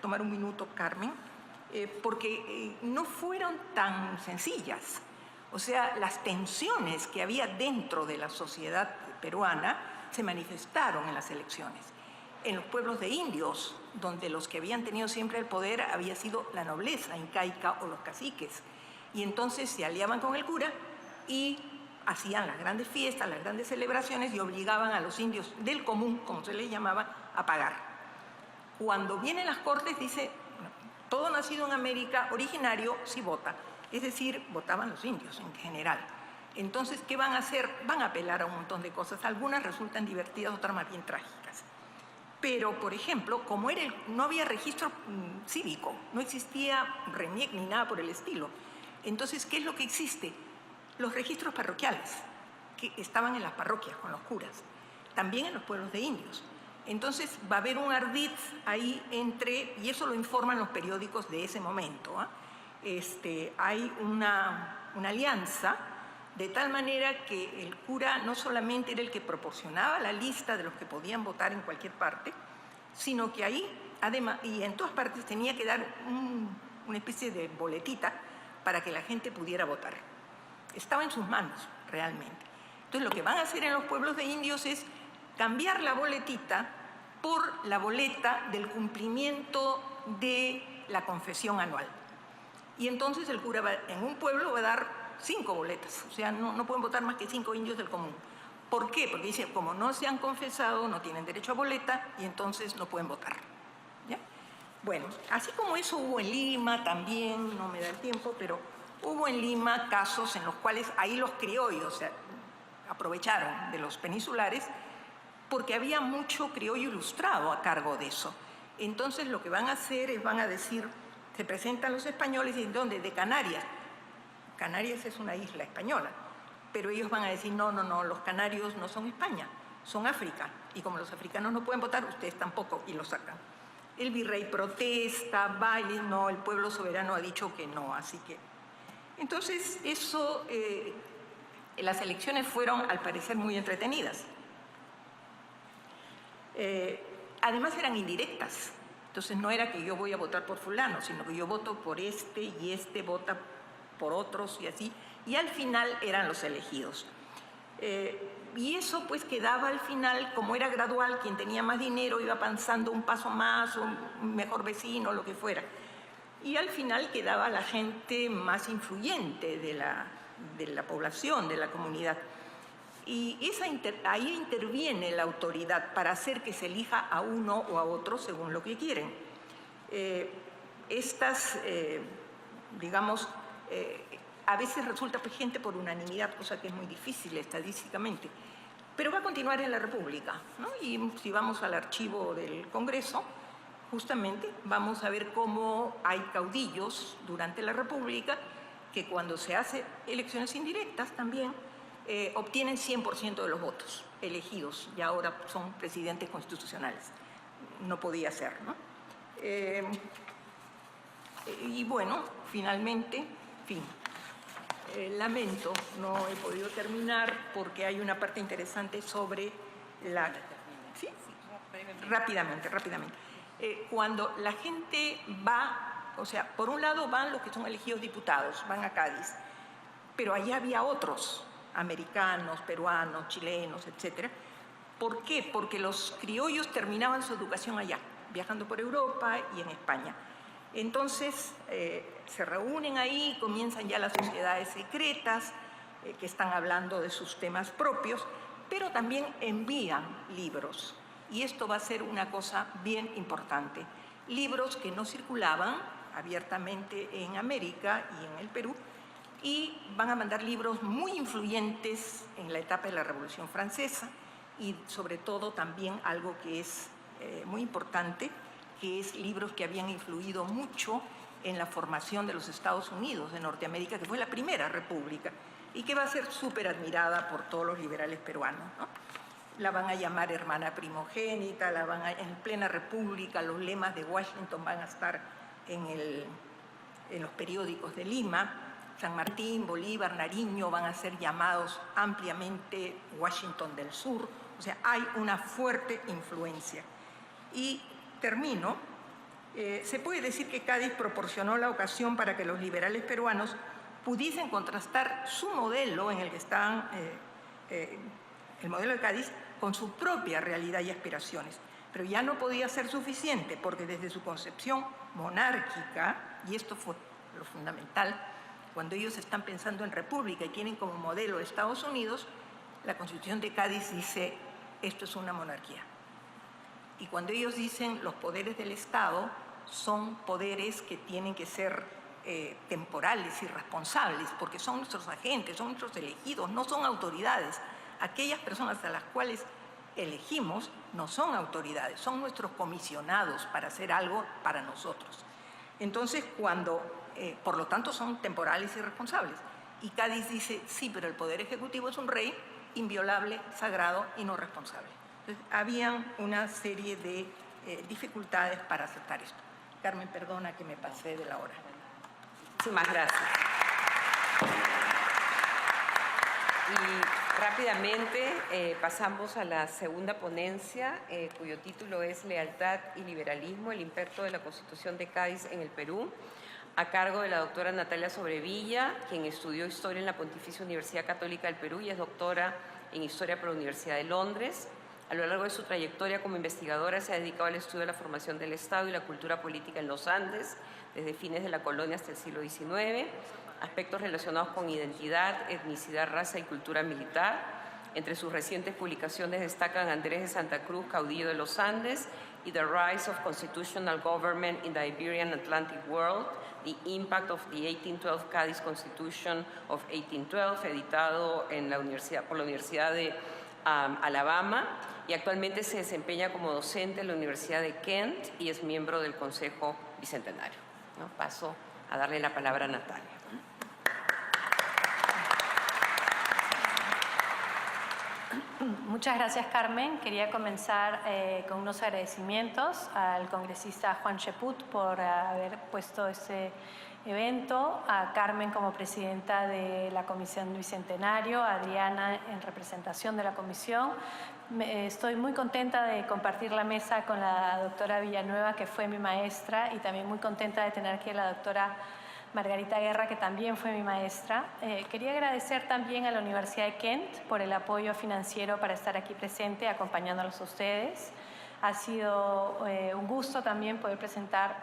tomar un minuto, Carmen, porque no fueron tan sencillas. O sea, las tensiones que había dentro de la sociedad peruana se manifestaron en las elecciones. En los pueblos de indios, donde los que habían tenido siempre el poder había sido la nobleza incaica o los caciques. Y entonces se aliaban con el cura y hacían las grandes fiestas, las grandes celebraciones y obligaban a los indios del común, como se les llamaba, a pagar. Cuando vienen las Cortes dice, todo nacido en América, originario, sí vota. Es decir, votaban los indios en general. Entonces, ¿qué van a hacer? Van a apelar a un montón de cosas. Algunas resultan divertidas, otras más bien trágicas. Pero, por ejemplo, como no había registro cívico, no existía RENIEC ni nada por el estilo. Entonces, ¿qué es lo que existe? Los registros parroquiales, que estaban en las parroquias con los curas, también en los pueblos de indios. Entonces, va a haber un ardid ahí y eso lo informan los periódicos de ese momento, ¿eh? Hay una alianza de tal manera que el cura no solamente era el que proporcionaba la lista de los que podían votar en cualquier parte, sino que ahí, además, y en todas partes tenía que dar una especie de boletita para que la gente pudiera votar. Estaba en sus manos, realmente. Entonces, lo que van a hacer en los pueblos de indios es cambiar la boletita por la boleta del cumplimiento de la confesión anual. Y entonces el cura en un pueblo va a dar 5 boletas, o sea, no pueden votar más que 5 indios del común. ¿Por qué? Porque dice, como no se han confesado, no tienen derecho a boleta y entonces no pueden votar. ¿Ya? Bueno, así como eso hubo en Lima también, no me da el tiempo, pero hubo en Lima casos en los cuales ahí los criollos se aprovecharon de los peninsulares porque había mucho criollo ilustrado a cargo de eso. Entonces lo que van a hacer es, van a decir, se presentan los españoles y ¿dónde? De Canarias. Canarias es una isla española, pero ellos van a decir, no, no, no, los canarios no son España, son África. Y como los africanos no pueden votar, ustedes tampoco, y lo sacan. El virrey protesta, baile, no, el pueblo soberano ha dicho que no, así que... Entonces, eso, las elecciones fueron, al parecer, muy entretenidas. Además, eran indirectas. Entonces, no era que yo voy a votar por fulano, sino que yo voto por este y este vota por otros y así. Y al final eran los elegidos. Y eso pues quedaba al final, como era gradual, quien tenía más dinero iba avanzando un paso más, un mejor vecino, lo que fuera. Y al final quedaba la gente más influyente de la población, de la comunidad. Y ahí interviene la autoridad para hacer que se elija a uno o a otro según lo que quieren. Digamos, a veces resulta gente por unanimidad, cosa que es muy difícil estadísticamente, pero va a continuar en la República, ¿no? Y si vamos al archivo del Congreso, justamente vamos a ver cómo hay caudillos durante la República que cuando se hace elecciones indirectas también obtienen 100% de los votos elegidos y ahora son presidentes constitucionales. No podía ser, ¿no? Y bueno, finalmente, fin. Lamento, no he podido terminar porque hay una parte interesante sobre la... ¿Sí? Rápidamente. Cuando la gente va, o sea, por un lado van los que son elegidos diputados, van a Cádiz, pero allá había otros, americanos, peruanos, chilenos, etc. ¿Por qué? Porque los criollos terminaban su educación allá, viajando por Europa y en España. Entonces, se reúnen ahí, comienzan ya las sociedades secretas que están hablando de sus temas propios, pero también envían libros. Y esto va a ser una cosa bien importante. Libros que no circulaban abiertamente en América y en el Perú, y van a mandar libros muy influyentes en la etapa de la Revolución Francesa y sobre todo también algo que es muy importante, que es libros que habían influido mucho en la formación de los Estados Unidos de Norteamérica, que fue la primera república y que va a ser súper admirada por todos los liberales peruanos, ¿no? La van a llamar hermana primogénita, en plena república, los lemas de Washington van a estar en los periódicos de Lima. San Martín, Bolívar, Nariño van a ser llamados ampliamente Washington del Sur. O sea, hay una fuerte influencia. Y termino. Se puede decir que Cádiz proporcionó la ocasión para que los liberales peruanos pudiesen contrastar su modelo en el que están, el modelo de Cádiz, con su propia realidad y aspiraciones. Pero ya no podía ser suficiente porque desde su concepción monárquica, y esto fue lo fundamental, cuando ellos están pensando en república y tienen como modelo Estados Unidos, la Constitución de Cádiz dice, esto es una monarquía. Y cuando ellos dicen los poderes del Estado son poderes que tienen que ser temporales y responsables, porque son nuestros agentes, son nuestros elegidos, no son autoridades. Aquellas personas a las cuales elegimos no son autoridades, son nuestros comisionados para hacer algo para nosotros. Entonces, por lo tanto, son temporales y responsables. Y Cádiz dice, sí, pero el Poder Ejecutivo es un rey inviolable, sagrado y no responsable. Entonces, habían una serie de dificultades para aceptar esto. Carmen, perdona que me pasé de la hora. Muchísimas gracias. Y rápidamente pasamos a la segunda ponencia, cuyo título es Lealtad y Liberalismo, el impacto de la Constitución de Cádiz en el Perú, a cargo de la doctora Natalia Sobrevilla, quien estudió Historia en la Pontificia Universidad Católica del Perú y es doctora en Historia por la Universidad de Londres. A lo largo de su trayectoria como investigadora se ha dedicado al estudio de la formación del Estado y la cultura política en los Andes, desde fines de la colonia hasta el siglo XIX, aspectos relacionados con identidad, etnicidad, raza y cultura militar. Entre sus recientes publicaciones destacan Andrés de Santa Cruz, caudillo de los Andes, The Rise of Constitutional Government in the Iberian Atlantic World, The Impact of the 1812 Cádiz Constitution of 1812, editado en por la Universidad de Alabama, y actualmente se desempeña como docente en la Universidad de Kent y es miembro del Consejo Bicentenario. ¿No? Paso a darle la palabra a Natalia. Muchas gracias, Carmen. Quería comenzar con unos agradecimientos al congresista Juan Cheput por haber puesto este evento, a Carmen como presidenta de la Comisión Bicentenario, a Adriana en representación de la comisión. Estoy muy contenta de compartir la mesa con la doctora Villanueva, que fue mi maestra, y también muy contenta de tener aquí a la doctora Margarita Guerra, que también fue mi maestra. Quería agradecer también a la Universidad de Kent por el apoyo financiero para estar aquí presente, acompañándolos a ustedes. Ha sido un gusto también poder presentar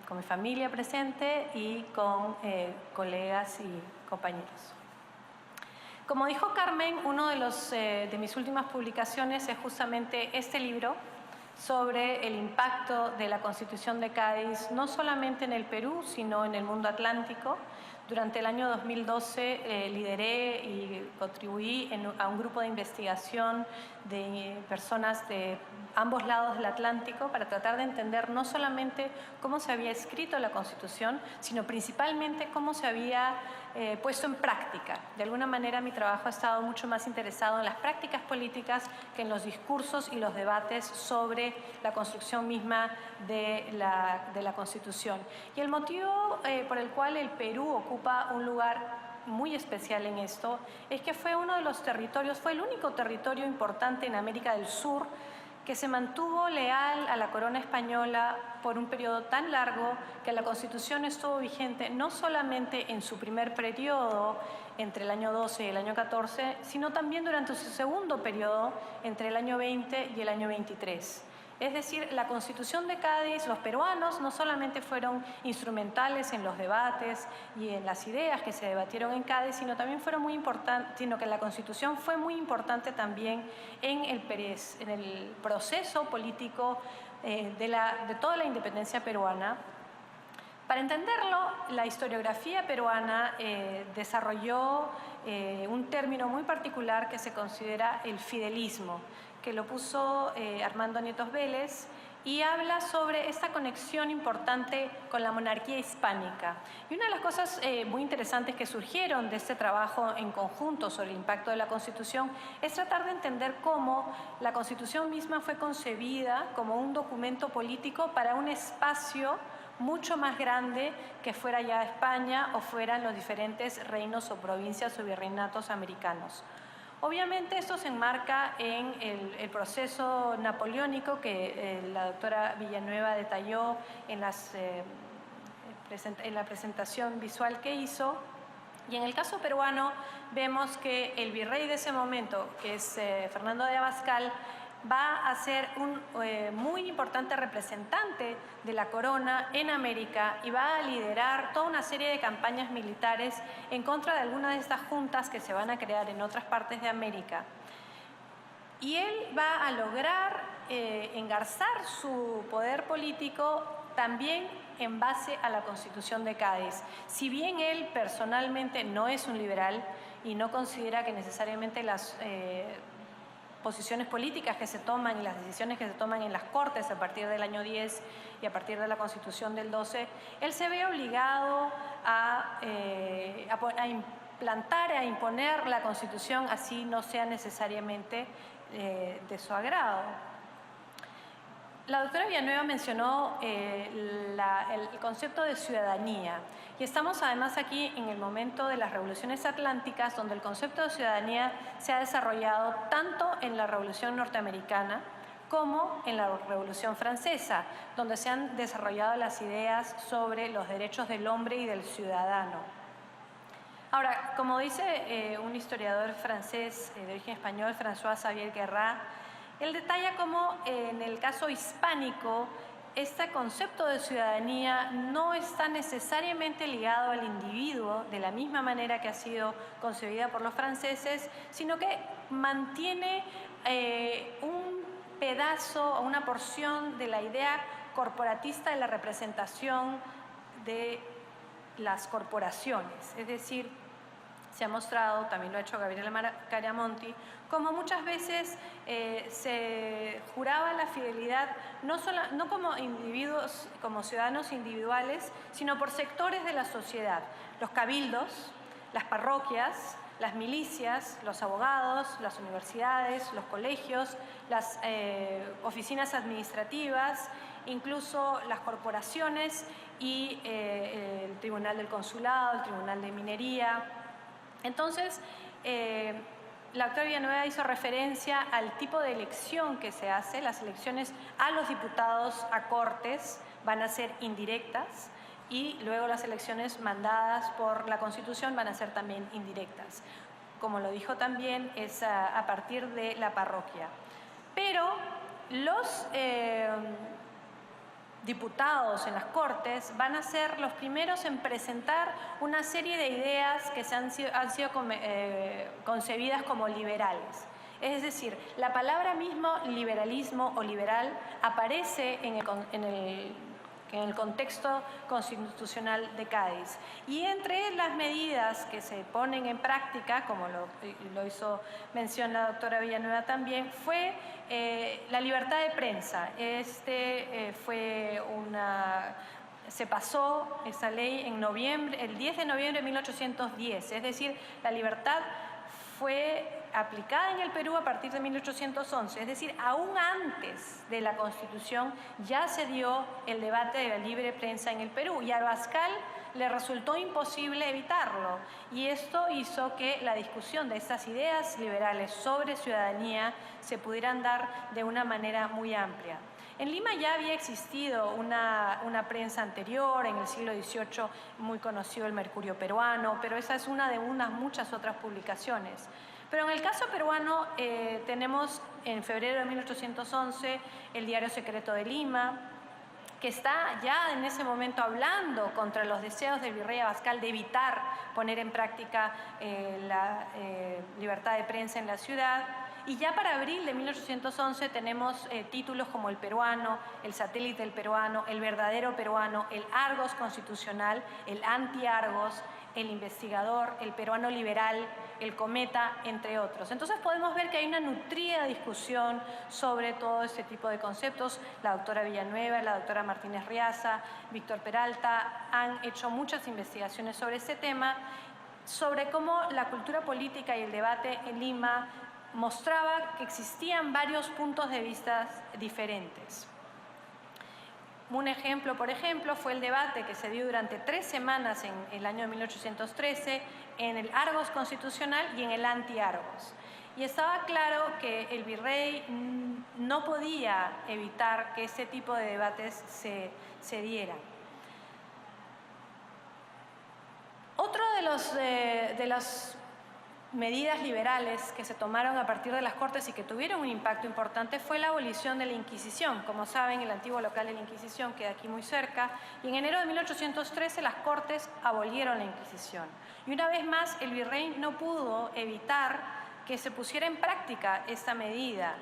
con mi familia presente y con colegas y compañeros. Como dijo Carmen, uno de mis últimas publicaciones es justamente este libro sobre el impacto de la Constitución de Cádiz, no solamente en el Perú, sino en el mundo atlántico. Durante el año 2012 lideré y contribuí a un grupo de investigación de personas de ambos lados del Atlántico para tratar de entender no solamente cómo se había escrito la Constitución, sino principalmente cómo se había puesto en práctica. De alguna manera mi trabajo ha estado mucho más interesado en las prácticas políticas que en los discursos y los debates sobre la construcción misma de la Constitución. Y el motivo por el cual el Perú ocupa un lugar muy especial en esto es que fue uno de los territorios, fue el único territorio importante en América del Sur que se mantuvo leal a la corona española por un periodo tan largo que la Constitución estuvo vigente no solamente en su primer periodo, entre el año 12 y el año 14, sino también durante su segundo periodo, entre el año 20 y el año 23. Es decir, la Constitución de Cádiz, los peruanos no solamente fueron instrumentales en los debates y en las ideas que se debatieron en Cádiz, sino también fueron muy importantes, sino que la Constitución fue muy importante también en el proceso político de toda la independencia peruana. Para entenderlo, la historiografía peruana desarrolló un término muy particular que se considera el fidelismo, que lo puso Armando Nietos Vélez, y habla sobre esta conexión importante con la monarquía hispánica. Y una de las cosas muy interesantes que surgieron de este trabajo en conjunto sobre el impacto de la Constitución es tratar de entender cómo la Constitución misma fue concebida como un documento político para un espacio mucho más grande que fuera ya España o fueran los diferentes reinos o provincias o virreinatos americanos. Obviamente esto se enmarca en el proceso napoleónico que la doctora Villanueva detalló en la presentación visual que hizo. Y en el caso peruano vemos que el virrey de ese momento, que es Fernando de Abascal, va a ser un muy importante representante de la corona en América y va a liderar toda una serie de campañas militares en contra de algunas de estas juntas que se van a crear en otras partes de América. Y él va a lograr engarzar su poder político también en base a la Constitución de Cádiz. Si bien él personalmente no es un liberal y no considera que necesariamente las posiciones políticas que se toman y las decisiones que se toman en las Cortes a partir del año 10 y a partir de la Constitución del 12, él se ve obligado a implantar, a imponer la Constitución, así no sea necesariamente de su agrado. La doctora Villanueva mencionó el concepto de ciudadanía, y estamos además aquí en el momento de las revoluciones atlánticas, donde el concepto de ciudadanía se ha desarrollado tanto en la Revolución Norteamericana como en la Revolución Francesa, donde se han desarrollado las ideas sobre los derechos del hombre y del ciudadano. Ahora, como dice un historiador francés de origen español, François-Xavier Guerra, él detalla cómo en el caso hispánico este concepto de ciudadanía no está necesariamente ligado al individuo de la misma manera que ha sido concebida por los franceses, sino que mantiene pedazo o una porción de la idea corporatista de la representación de las corporaciones. Es decir, se ha mostrado, también lo ha hecho Gabriela Cariamonti, como muchas veces se juraba la fidelidad no como individuos, como ciudadanos individuales, sino por sectores de la sociedad. Los cabildos, las parroquias, las milicias, los abogados, las universidades, los colegios, las oficinas administrativas, incluso las corporaciones y el Tribunal del Consulado, el Tribunal de Minería. Entonces, la doctora Villanueva hizo referencia al tipo de elección que se hace. Las elecciones a los diputados a Cortes van a ser indirectas y luego las elecciones mandadas por la Constitución van a ser también indirectas. Como lo dijo también, es a partir de la parroquia. Pero los diputados en las Cortes van a ser los primeros en presentar una serie de ideas que han sido concebidas como liberales. Es decir, la palabra mismo liberalismo o liberal aparece en el contexto constitucional de Cádiz. Y entre las medidas que se ponen en práctica, como lo hizo mención la doctora Villanueva también, fue la libertad de prensa. Se pasó esa ley el 10 de noviembre de 1810, es decir, la libertad fue aplicada en el Perú a partir de 1811, es decir, aún antes de la Constitución ya se dio el debate de la libre prensa en el Perú y a Abascal le resultó imposible evitarlo, y esto hizo que la discusión de estas ideas liberales sobre ciudadanía se pudieran dar de una manera muy amplia. En Lima ya había existido una prensa anterior, en el siglo XVIII, muy conocido el Mercurio Peruano, pero esa es una de muchas otras publicaciones. Pero en el caso peruano tenemos en febrero de 1811 el Diario Secreto de Lima, que está ya en ese momento hablando contra los deseos del virrey Abascal de evitar poner en práctica la libertad de prensa en la ciudad. Y ya para abril de 1811 tenemos títulos como El Peruano, El Satélite del Peruano, El Verdadero Peruano, El Argos Constitucional, El Anti-Argos, El Investigador, El Peruano Liberal, El Cometa, entre otros. Entonces podemos ver que hay una nutrida discusión sobre todo este tipo de conceptos. La doctora Villanueva, la doctora Martínez Riaza, Víctor Peralta han hecho muchas investigaciones sobre este tema, sobre cómo la cultura política y el debate en Lima mostraba que existían varios puntos de vista diferentes. Un ejemplo, por ejemplo, fue el debate que se dio durante 3 semanas en el año de 1813 en el Argos Constitucional y en el Anti-Argos. Y estaba claro que el virrey no podía evitar que ese tipo de debates se dieran. Otro de las medidas liberales que se tomaron a partir de las Cortes y que tuvieron un impacto importante fue la abolición de la Inquisición. Como saben, el antiguo local de la Inquisición queda aquí muy cerca, y en enero de 1813 las Cortes abolieron la Inquisición. Y una vez más el virrey no pudo evitar que se pusiera en práctica esta medida,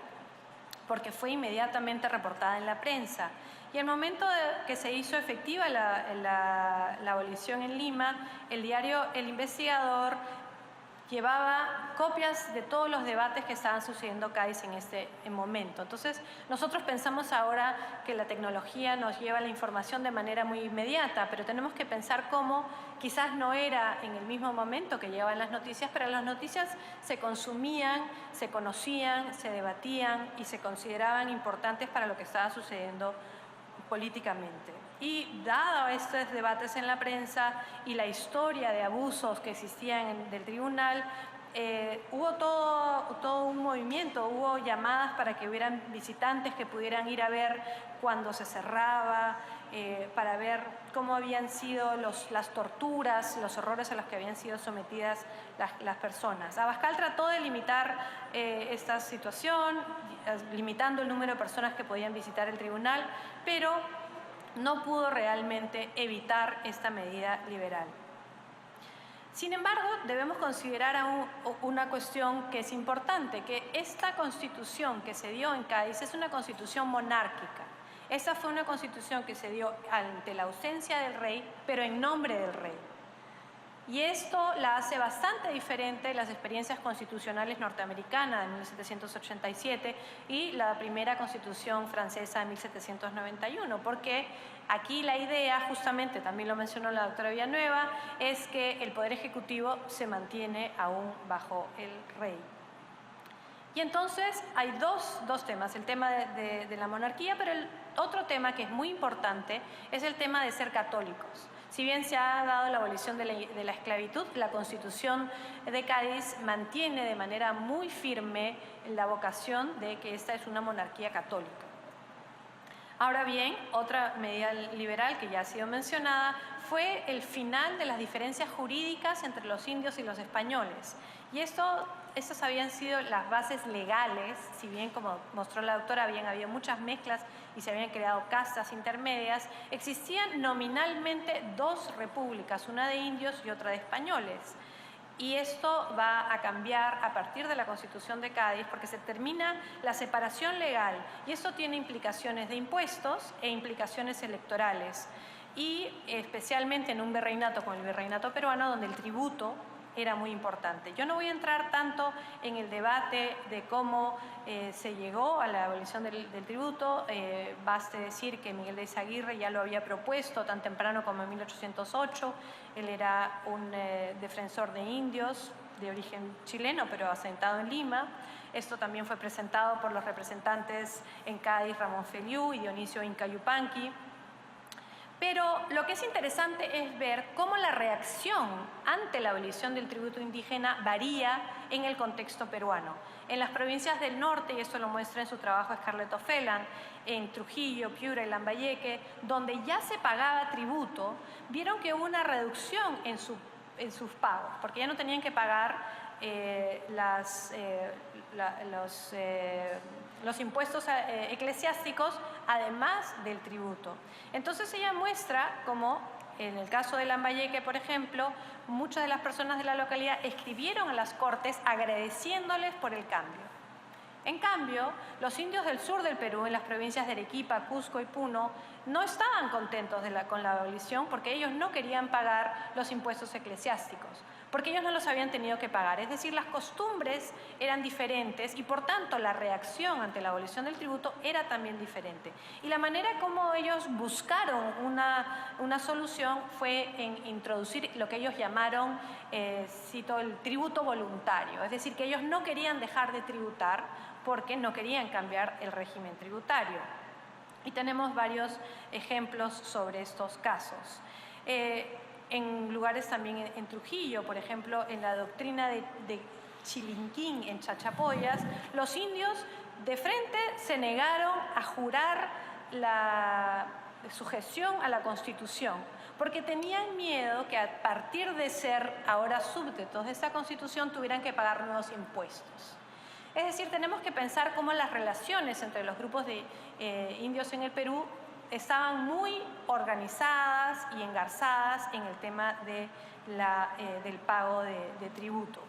porque fue inmediatamente reportada en la prensa. Y al momento que se hizo efectiva la abolición en Lima, el diario El Investigador llevaba copias de todos los debates que estaban sucediendo en Cádiz en este momento. Entonces, nosotros pensamos ahora que la tecnología nos lleva la información de manera muy inmediata, pero tenemos que pensar cómo quizás no era en el mismo momento que llegaban las noticias, pero las noticias se consumían, se conocían, se debatían y se consideraban importantes para lo que estaba sucediendo políticamente. Y dado estos debates en la prensa y la historia de abusos que existían del tribunal, hubo todo un movimiento, hubo llamadas para que hubieran visitantes que pudieran ir a ver cuando se cerraba, para ver cómo habían sido las torturas, los horrores a los que habían sido sometidas las personas. Abascal trató de limitar esta situación, limitando el número de personas que podían visitar el tribunal, pero no pudo realmente evitar esta medida liberal. Sin embargo, debemos considerar una cuestión que es importante, que esta constitución que se dio en Cádiz es una constitución monárquica. Esa fue una constitución que se dio ante la ausencia del rey, pero en nombre del rey. Y esto la hace bastante diferente de las experiencias constitucionales norteamericanas de 1787 y la primera constitución francesa de 1791, porque aquí la idea, justamente también lo mencionó la doctora Villanueva, es que el Poder Ejecutivo se mantiene aún bajo el rey. Y entonces hay dos temas, el tema de la monarquía, pero el otro tema que es muy importante es el tema de ser católicos. Si bien se ha dado la abolición de la esclavitud, la Constitución de Cádiz mantiene de manera muy firme la vocación de que esta es una monarquía católica. Ahora bien, otra medida liberal que ya ha sido mencionada fue el final de las diferencias jurídicas entre los indios y los españoles. Y estas habían sido las bases legales, si bien, como mostró la doctora, habían habido muchas mezclas y se habían creado castas intermedias, existían nominalmente dos repúblicas, una de indios y otra de españoles. Y esto va a cambiar a partir de la Constitución de Cádiz porque se termina la separación legal y esto tiene implicaciones de impuestos e implicaciones electorales. Y especialmente en un virreinato como el virreinato peruano, donde el tributo era muy importante. Yo no voy a entrar tanto en el debate de cómo se llegó a la abolición del tributo. Baste decir que Miguel de Izaguirre ya lo había propuesto tan temprano como en 1808. Él era un defensor de indios de origen chileno, pero asentado en Lima. Esto también fue presentado por los representantes en Cádiz, Ramón Feliú y Dionisio Inca Yupanqui. Pero lo que es interesante es ver cómo la reacción ante la abolición del tributo indígena varía en el contexto peruano. En las provincias del norte, y esto lo muestra en su trabajo Scarlett O'Phelan, en Trujillo, Piura y Lambayeque, donde ya se pagaba tributo, vieron que hubo una reducción en sus pagos, porque ya no tenían que pagar los impuestos eclesiásticos, además del tributo. Entonces ella muestra cómo, en el caso de Lambayeque, por ejemplo, muchas de las personas de la localidad escribieron a las cortes agradeciéndoles por el cambio. En cambio, los indios del sur del Perú, en las provincias de Arequipa, Cusco y Puno, no estaban contentos con la abolición porque ellos no querían pagar los impuestos eclesiásticos, porque ellos no los habían tenido que pagar. Es decir, las costumbres eran diferentes y por tanto la reacción ante la abolición del tributo era también diferente. Y la manera como ellos buscaron una solución fue en introducir lo que ellos llamaron, cito, el tributo voluntario. Es decir, que ellos no querían dejar de tributar porque no querían cambiar el régimen tributario. Y tenemos varios ejemplos sobre estos casos. En lugares también en Trujillo, por ejemplo, en la doctrina de Chilinquín, en Chachapoyas, los indios de frente se negaron a jurar la sujeción a la Constitución, porque tenían miedo que a partir de ser ahora súbditos de esa Constitución tuvieran que pagar nuevos impuestos. Es decir, tenemos que pensar cómo las relaciones entre los grupos de indios en el Perú estaban muy organizadas y engarzadas en el tema del pago de tributo.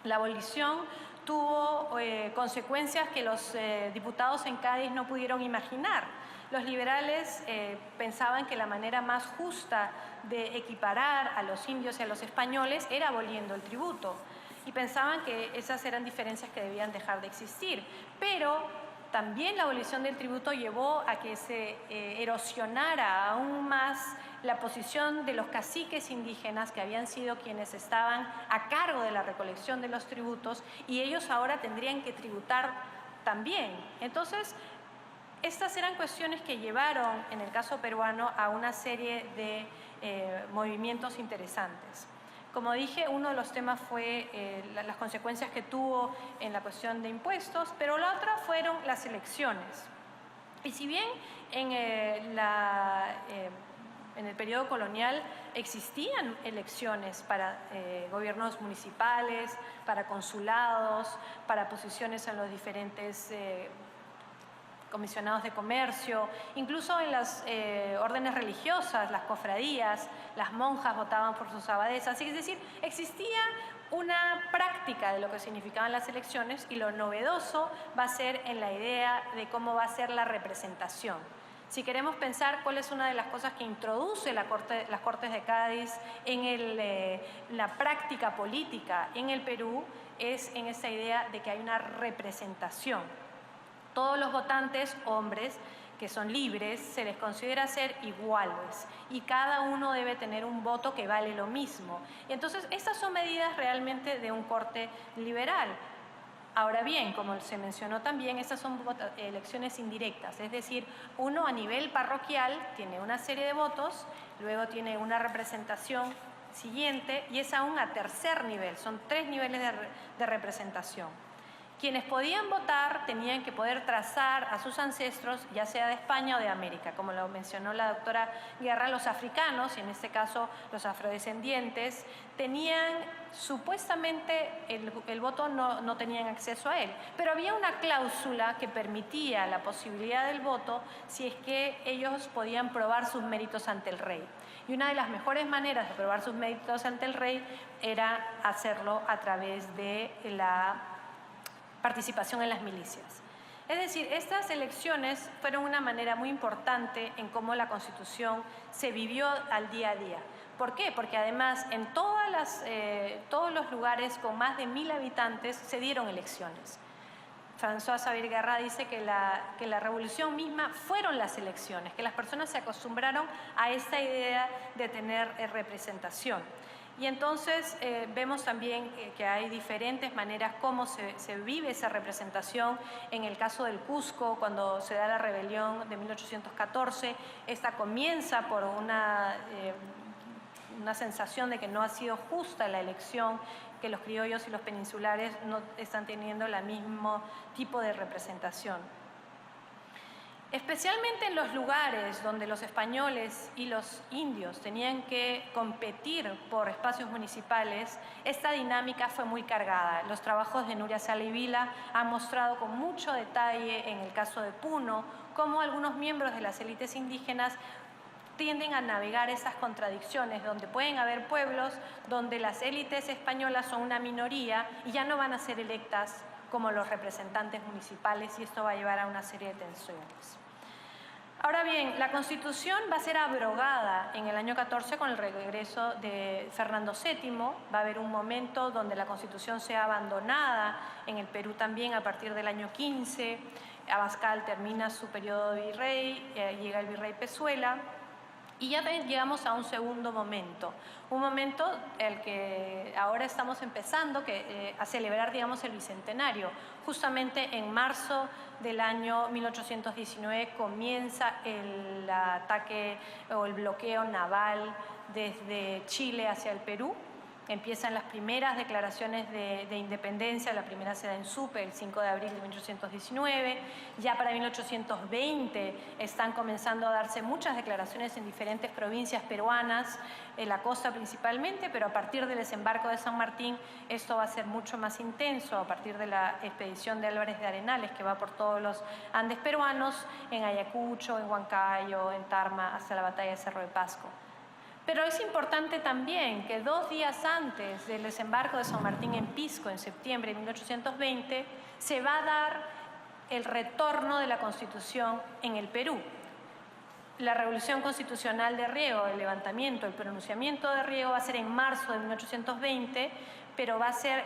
La abolición tuvo consecuencias que los diputados en Cádiz no pudieron imaginar. Los liberales pensaban que la manera más justa de equiparar a los indios y a los españoles era aboliendo el tributo y pensaban que esas eran diferencias que debían dejar de existir. Pero también la abolición del tributo llevó a que se erosionara aún más la posición de los caciques indígenas que habían sido quienes estaban a cargo de la recolección de los tributos y ellos ahora tendrían que tributar también. Entonces, estas eran cuestiones que llevaron, en el caso peruano, a una serie de movimientos interesantes. Como dije, uno de los temas fue las consecuencias que tuvo en la cuestión de impuestos, pero la otra fueron las elecciones. Y si bien en el periodo colonial existían elecciones para gobiernos municipales, para consulados, para posiciones en los diferentes comisionados de comercio, incluso en las órdenes religiosas, las cofradías, las monjas votaban por sus abadesas. Es decir, existía una práctica de lo que significaban las elecciones, y lo novedoso va a ser en la idea de cómo va a ser la representación. Si queremos pensar cuál es una de las cosas que introduce las Cortes de Cádiz en la práctica política en el Perú, es en esa idea de que hay una representación. Todos los votantes, hombres, que son libres, se les considera ser iguales y cada uno debe tener un voto que vale lo mismo. Y entonces, estas son medidas realmente de un corte liberal. Ahora bien, como se mencionó también, estas son elecciones indirectas, es decir, uno a nivel parroquial tiene una serie de votos, luego tiene una representación siguiente y es aún a tercer nivel, son 3 niveles de representación. Quienes podían votar tenían que poder trazar a sus ancestros, ya sea de España o de América. Como lo mencionó la doctora Guerra, los africanos, y en este caso los afrodescendientes, tenían supuestamente el voto, no tenían acceso a él. Pero había una cláusula que permitía la posibilidad del voto si es que ellos podían probar sus méritos ante el rey. Y una de las mejores maneras de probar sus méritos ante el rey era hacerlo a través de la participación en las milicias. Es decir, estas elecciones fueron una manera muy importante en cómo la Constitución se vivió al día a día. ¿Por qué? Porque además en todos los lugares con más de 1000 habitantes se dieron elecciones. François Xavier Guerra dice que la revolución misma fueron las elecciones, que las personas se acostumbraron a esta idea de tener representación. Y entonces vemos también que hay diferentes maneras como se vive esa representación. En el caso del Cusco, cuando se da la rebelión de 1814, esta comienza por una sensación de que no ha sido justa la elección, que los criollos y los peninsulares no están teniendo el mismo tipo de representación. Especialmente en los lugares donde los españoles y los indios tenían que competir por espacios municipales, esta dinámica fue muy cargada. Los trabajos de Nuria Sala y Vila han mostrado con mucho detalle, en el caso de Puno, cómo algunos miembros de las élites indígenas tienden a navegar esas contradicciones, donde pueden haber pueblos donde las élites españolas son una minoría y ya no van a ser electas como los representantes municipales, y esto va a llevar a una serie de tensiones. Ahora bien, la Constitución va a ser abrogada en el año 14 con el regreso de Fernando VII. Va a haber un momento donde la Constitución sea abandonada en el Perú también a partir del año 15. Abascal termina su periodo de virrey, llega el virrey Pezuela. Y ya llegamos a un segundo momento, un momento el que ahora estamos empezando a celebrar, digamos, el bicentenario. Justamente en marzo del año 1819 comienza el ataque o el bloqueo naval desde Chile hacia el Perú. Empiezan las primeras declaraciones de independencia, la primera se da en Supe el 5 de abril de 1819, ya para 1820 están comenzando a darse muchas declaraciones en diferentes provincias peruanas, en la costa principalmente, pero a partir del desembarco de San Martín esto va a ser mucho más intenso, a partir de la expedición de Álvarez de Arenales, que va por todos los Andes peruanos, en Ayacucho, en Huancayo, en Tarma, hasta la batalla de Cerro de Pasco. Pero es importante también que 2 días antes del desembarco de San Martín en Pisco, en septiembre de 1820, se va a dar el retorno de la Constitución en el Perú. La Revolución Constitucional de Riego, el levantamiento, el pronunciamiento de Riego va a ser en marzo de 1820, pero va a ser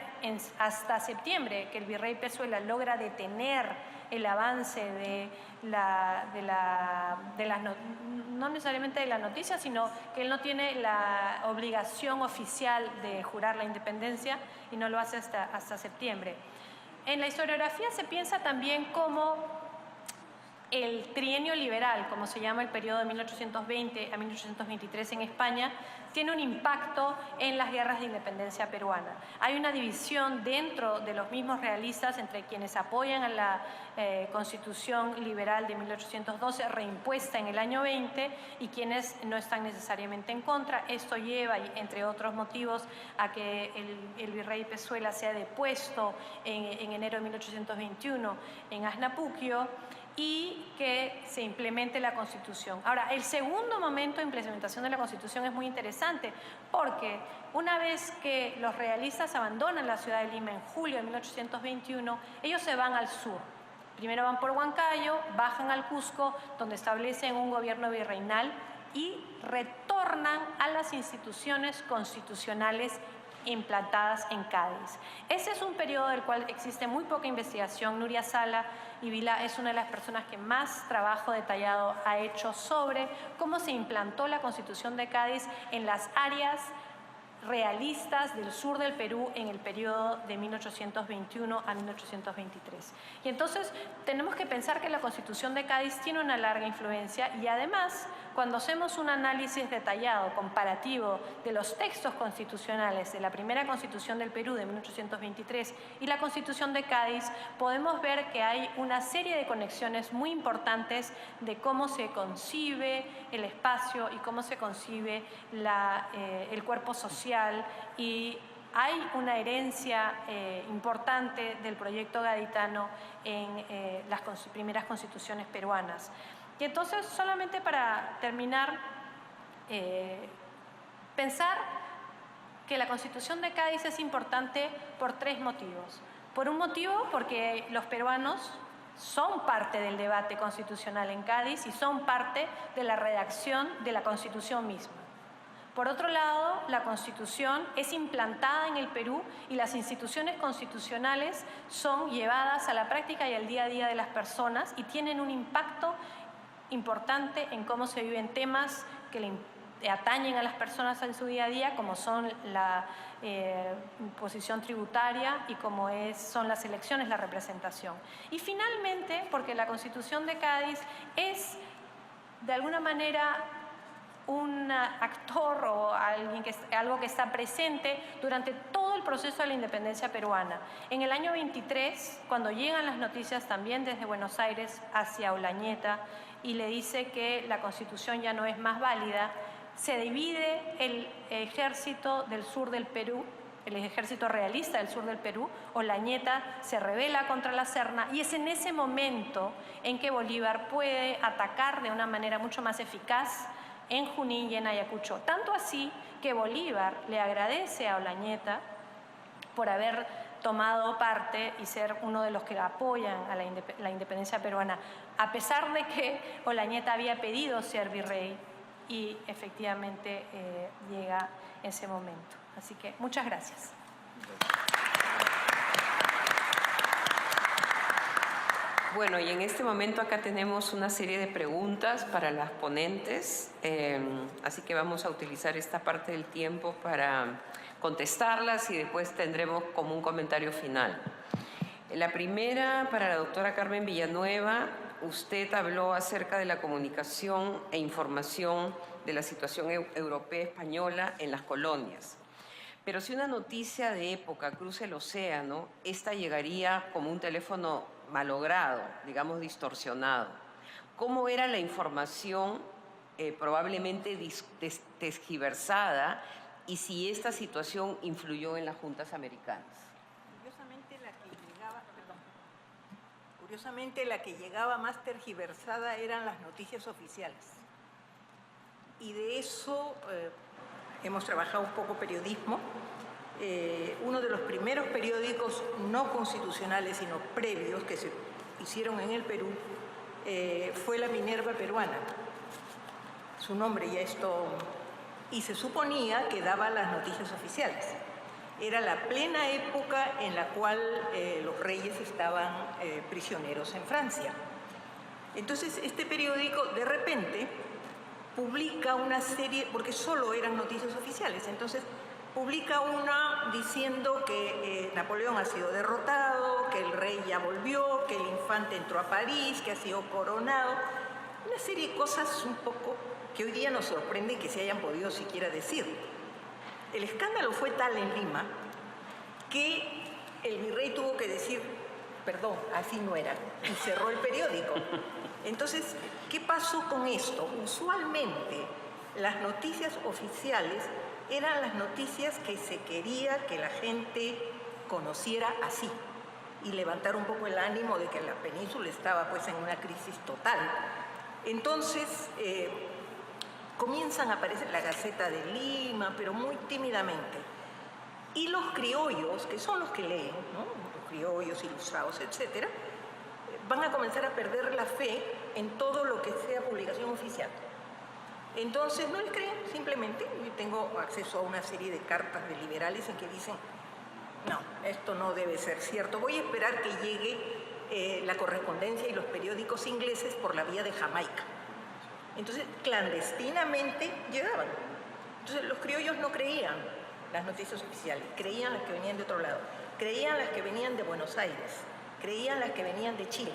hasta septiembre que el virrey Pezuela logra detener el avance de no necesariamente de la noticia, sino que él no tiene la obligación oficial de jurar la independencia y no lo hace hasta septiembre. En la historiografía se piensa también como el trienio liberal, como se llama el periodo de 1820 a 1823 en España, tiene un impacto en las guerras de independencia peruana. Hay una división dentro de los mismos realistas entre quienes apoyan a la Constitución liberal de 1812 reimpuesta en el año 20 y quienes no están necesariamente en contra. Esto lleva, entre otros motivos, a que el virrey Pezuela sea depuesto en enero de 1821 en Asnapuquio. y que se implemente la Constitución. Ahora, el segundo momento de implementación de la Constitución es muy interesante porque una vez que los realistas abandonan la ciudad de Lima en julio de 1821, ellos se van al sur. Primero van por Huancayo, bajan al Cusco, donde establecen un gobierno virreinal y retornan a las instituciones constitucionales implantadas en Cádiz. Ese es un periodo del cual existe muy poca investigación. Nuria Sala y Vila es una de las personas que más trabajo detallado ha hecho sobre cómo se implantó la Constitución de Cádiz en las áreas realistas del sur del Perú en el periodo de 1821 a 1823. Y entonces tenemos que pensar que la Constitución de Cádiz tiene una larga influencia y además cuando hacemos un análisis detallado, comparativo de los textos constitucionales de la primera Constitución del Perú de 1823 y la Constitución de Cádiz, podemos ver que hay una serie de conexiones muy importantes de cómo se concibe el espacio y cómo se concibe el cuerpo social, y hay una herencia importante del proyecto gaditano en las primeras constituciones peruanas. Y entonces, solamente para terminar, pensar que la Constitución de Cádiz es importante por tres motivos. Por un motivo, porque los peruanos son parte del debate constitucional en Cádiz y son parte de la redacción de la Constitución misma. Por otro lado, la Constitución es implantada en el Perú y las instituciones constitucionales son llevadas a la práctica y al día a día de las personas y tienen un impacto importante en cómo se viven temas que le atañen a las personas en su día a día, como son la imposición tributaria y como son las elecciones, la representación. Y finalmente, porque la Constitución de Cádiz es, de alguna manera, un actor o algo que está presente durante todo el proceso de la independencia peruana. En el año 23, cuando llegan las noticias también desde Buenos Aires hacia Olañeta y le dice que la Constitución ya no es más válida, se divide el ejército del sur del Perú, el ejército realista del sur del Perú. Olañeta se rebela contra la Serna y es en ese momento en que Bolívar puede atacar de una manera mucho más eficaz en Junín y en Ayacucho. Tanto así que Bolívar le agradece a Olañeta por haber tomado parte y ser uno de los que apoyan a la independencia peruana, a pesar de que Olañeta había pedido ser virrey y efectivamente llega ese momento. Así que muchas gracias. Bueno, y en este momento acá tenemos una serie de preguntas para las ponentes, así que vamos a utilizar esta parte del tiempo para contestarlas y después tendremos como un comentario final. La primera, para la doctora Carmen Villanueva, usted habló acerca de la comunicación e información de la situación europea española en las colonias. Pero si una noticia de época cruza el océano, esta llegaría como un teléfono malogrado, digamos distorsionado. ¿Cómo era la información probablemente tergiversada y si esta situación influyó en las juntas americanas? Curiosamente, la que llegaba más tergiversada eran las noticias oficiales. Y de eso hemos trabajado un poco periodismo. Uno de los primeros periódicos no constitucionales, sino previos, que se hicieron en el Perú, fue La Minerva Peruana. Su nombre ya y se suponía que daba las noticias oficiales. Era la plena época en la cual los reyes estaban prisioneros en Francia. Entonces, este periódico, de repente, publica una serie, porque solo eran noticias oficiales, entonces publica una diciendo que Napoleón ha sido derrotado, que el rey ya volvió, que el infante entró a París, que ha sido coronado. Una serie de cosas un poco que hoy día nos sorprende que se hayan podido siquiera decir. El escándalo fue tal en Lima que el virrey tuvo que decir, perdón, así no era, y cerró el periódico. Entonces, ¿qué pasó con esto? Usualmente las noticias oficiales eran las noticias que se quería que la gente conociera así. y levantar un poco el ánimo de que la península estaba pues en una crisis total. Entonces comienzan a aparecer la Gaceta de Lima, pero muy tímidamente. Y los criollos, que son los que leen, ¿no? Los criollos ilustrados, etcétera, van a comenzar a perder la fe en todo lo que sea publicación oficial. Entonces no les creen, simplemente. Yo tengo acceso a una serie de cartas de liberales en que dicen: no, esto no debe ser cierto. Voy a esperar que llegue la correspondencia y los periódicos ingleses por la vía de Jamaica. Entonces, clandestinamente llegaban. Entonces, los criollos no creían las noticias oficiales, creían las que venían de otro lado, creían las que venían de Buenos Aires, creían las que venían de Chile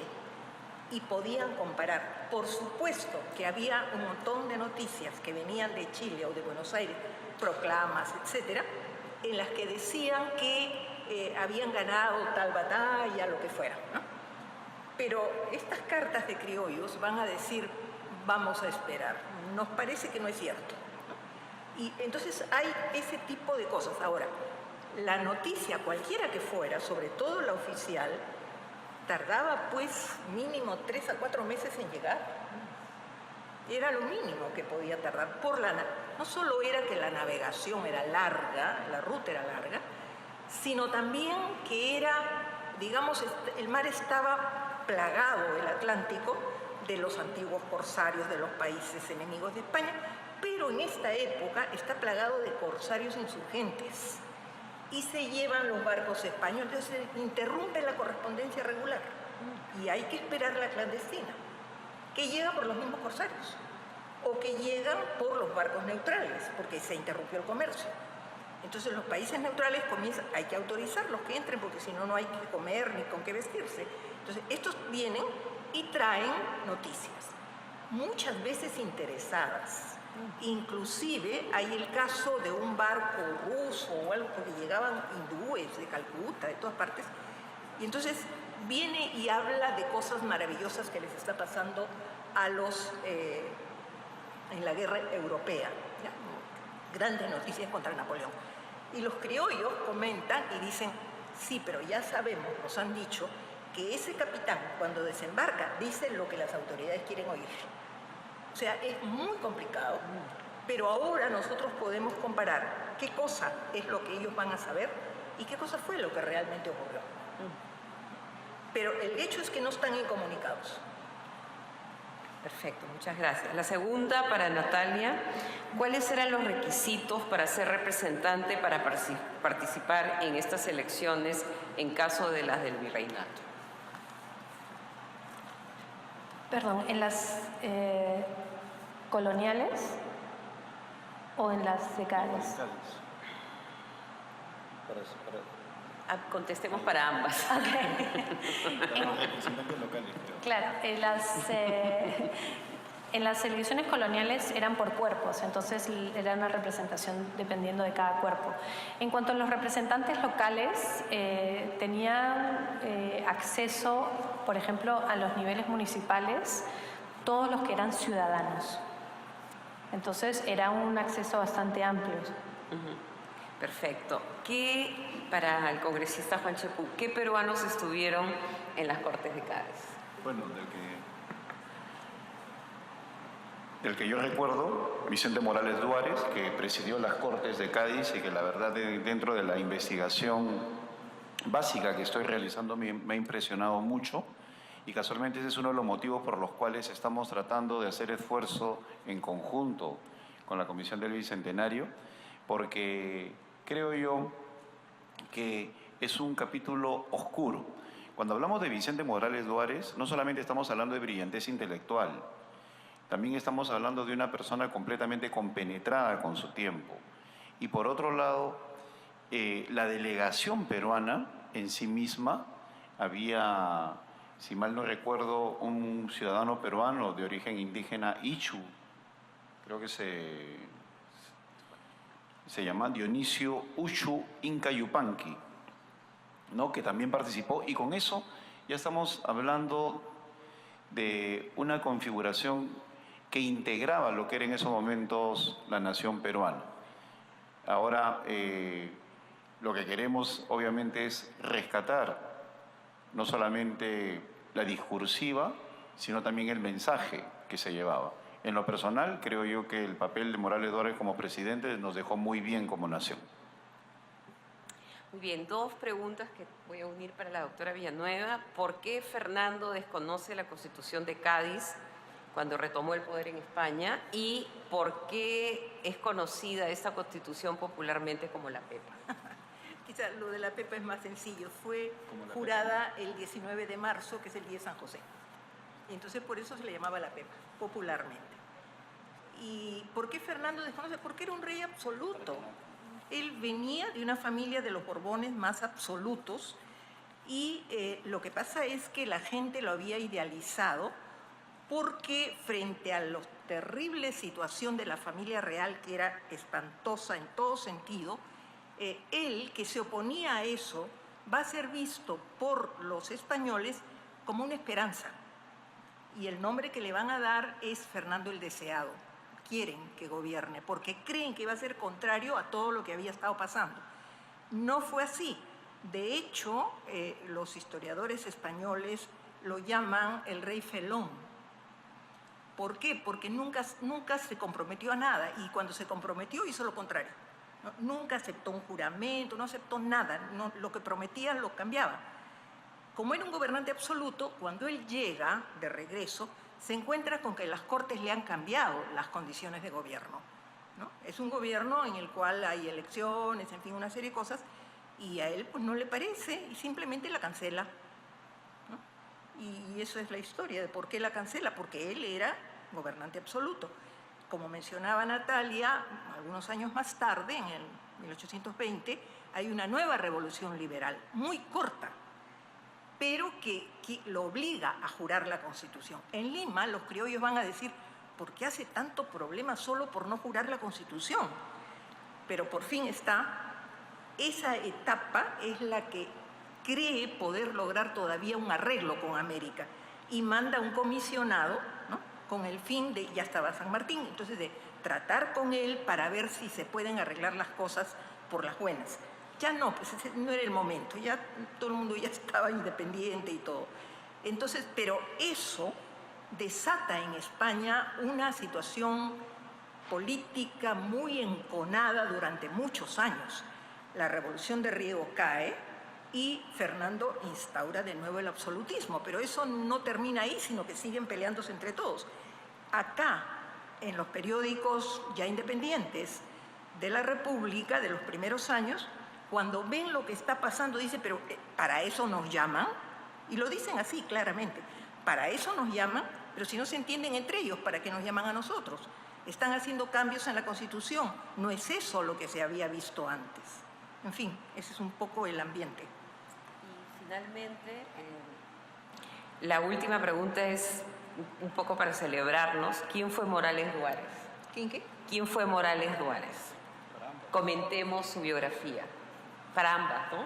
y podían comparar. Por supuesto que había un montón de noticias que venían de Chile o de Buenos Aires, proclamas, etcétera, en las que decían que habían ganado tal batalla, lo que fuera, ¿no? Pero estas cartas de criollos van a decir: vamos a esperar, nos parece que no es cierto. Y entonces hay ese tipo de cosas. Ahora, la noticia, cualquiera que fuera, sobre todo la oficial, tardaba pues mínimo 3 a 4 meses en llegar. Era lo mínimo que podía tardar. No solo era que la navegación era larga, la ruta era larga, sino también que era, digamos, el mar estaba plagado, el Atlántico, de los antiguos corsarios de los países enemigos de España, pero en esta época está plagado de corsarios insurgentes y se llevan los barcos españoles, entonces se interrumpe la correspondencia regular y hay que esperar la clandestina, que llega por los mismos corsarios o que llegan por los barcos neutrales, porque se interrumpió el comercio. Entonces los países neutrales comienzan, hay que autorizarlos que entren, porque si no, no hay que comer ni con qué vestirse. Entonces estos vienen y traen noticias, muchas veces interesadas. Inclusive hay el caso de un barco ruso o algo, porque llegaban hindúes de Calcuta, de todas partes, y entonces viene y habla de cosas maravillosas que les está pasando a los en la guerra europea, ¿ya? Grandes noticias contra Napoleón. Y los criollos comentan y dicen: sí, pero ya sabemos, nos han dicho que ese capitán, cuando desembarca, dice lo que las autoridades quieren oír. O sea, es muy complicado, pero ahora nosotros podemos comparar qué cosa es lo que ellos van a saber y qué cosa fue lo que realmente ocurrió. Pero el hecho es que no están incomunicados. Perfecto, muchas gracias. La segunda, para Natalia: ¿cuáles eran los requisitos para ser representante para participar en estas elecciones en caso de las del virreinato? Perdón, ¿en las coloniales o en las de Cádiz? Contestemos para ambas. Claro, en las elecciones coloniales eran por cuerpos, entonces era una representación dependiendo de cada cuerpo. En cuanto a los representantes locales, tenían acceso, por ejemplo, a los niveles municipales, todos los que eran ciudadanos. Entonces era un acceso bastante amplio. Perfecto. Para el congresista Juan Cheput, ¿qué peruanos estuvieron en las Cortes de Cádiz? Bueno, del que yo recuerdo, Vicente Morales Duárez, que presidió las Cortes de Cádiz y que la verdad dentro de la investigación básica que estoy realizando me ha impresionado mucho, y casualmente ese es uno de los motivos por los cuales estamos tratando de hacer esfuerzo en conjunto con la Comisión del Bicentenario, porque creo yo que es un capítulo oscuro. Cuando hablamos de Vicente Morales Duárez, no solamente estamos hablando de brillantez intelectual, también estamos hablando de una persona completamente compenetrada con su tiempo. Y por otro lado, la delegación peruana en sí misma, había, si mal no recuerdo, un ciudadano peruano de origen indígena, Ichu, creo que se llama Dionisio Uchu Inca Yupanqui, ¿no? Que también participó, y con eso ya estamos hablando de una configuración que integraba lo que era en esos momentos la nación peruana. Ahora lo que queremos obviamente es rescatar no solamente la discursiva, sino también el mensaje que se llevaba. En lo personal, creo yo que el papel de Morales Duárez como presidente nos dejó muy bien como nación. Muy bien, dos preguntas que voy a unir para la doctora Villanueva. ¿Por qué Fernando desconoce la Constitución de Cádiz cuando retomó el poder en España? ¿Y por qué es conocida esta Constitución popularmente como la Pepa? Quizá lo de la Pepa es más sencillo. Fue jurada el 19 de marzo, que es el día de San José. Y entonces por eso se le llamaba la Pepa, popularmente. ¿Y por qué Fernando desconoce? Porque era un rey absoluto. Él venía de una familia de los Borbones más absolutos y lo que pasa es que la gente lo había idealizado porque frente a la terrible situación de la familia real, que era espantosa en todo sentido, él, que se oponía a eso, va a ser visto por los españoles como una esperanza. Y el nombre que le van a dar es Fernando el Deseado. Quieren que gobierne, porque creen que va a ser contrario a todo lo que había estado pasando. No fue así. De hecho, los historiadores españoles lo llaman el rey felón. ¿Por qué? Porque nunca se comprometió a nada, y cuando se comprometió hizo lo contrario. Nunca aceptó un juramento, no aceptó nada. Lo que prometía lo cambiaba. Como era un gobernante absoluto, cuando él llega de regreso, se encuentra con que las Cortes le han cambiado las condiciones de gobierno, ¿no? Es un gobierno en el cual hay elecciones, en fin, una serie de cosas, y a él pues no le parece y simplemente la cancela, ¿no? Y eso es la historia de por qué la cancela, porque él era gobernante absoluto. Como mencionaba Natalia, algunos años más tarde, en el 1820, hay una nueva revolución liberal, muy corta, pero que lo obliga a jurar la Constitución. En Lima, los criollos van a decir, ¿por qué hace tanto problema solo por no jurar la Constitución? Pero por fin está. Esa etapa es la que cree poder lograr todavía un arreglo con América y manda un comisionado, ¿no?, con el fin de, ya estaba San Martín, entonces de tratar con él para ver si se pueden arreglar las cosas por las buenas. Ya no, pues ese no era el momento, ya todo el mundo ya estaba independiente y todo. Entonces, pero eso desata en España una situación política muy enconada durante muchos años. La Revolución de Riego cae y Fernando instaura de nuevo el absolutismo, pero eso no termina ahí, sino que siguen peleándose entre todos. Acá, en los periódicos ya independientes de la República de los primeros años, cuando ven lo que está pasando, dicen, pero ¿para eso nos llaman? Y lo dicen así claramente, para eso nos llaman, pero si no se entienden entre ellos, ¿para qué nos llaman a nosotros? Están haciendo cambios en la Constitución, no es eso lo que se había visto antes. En fin, ese es un poco el ambiente. Y finalmente, la última pregunta es un poco para celebrarnos. ¿Quién fue Morales Duárez? ¿Quién qué? ¿Quién fue Morales Duárez? Comentemos su biografía. Para ambas, ¿no?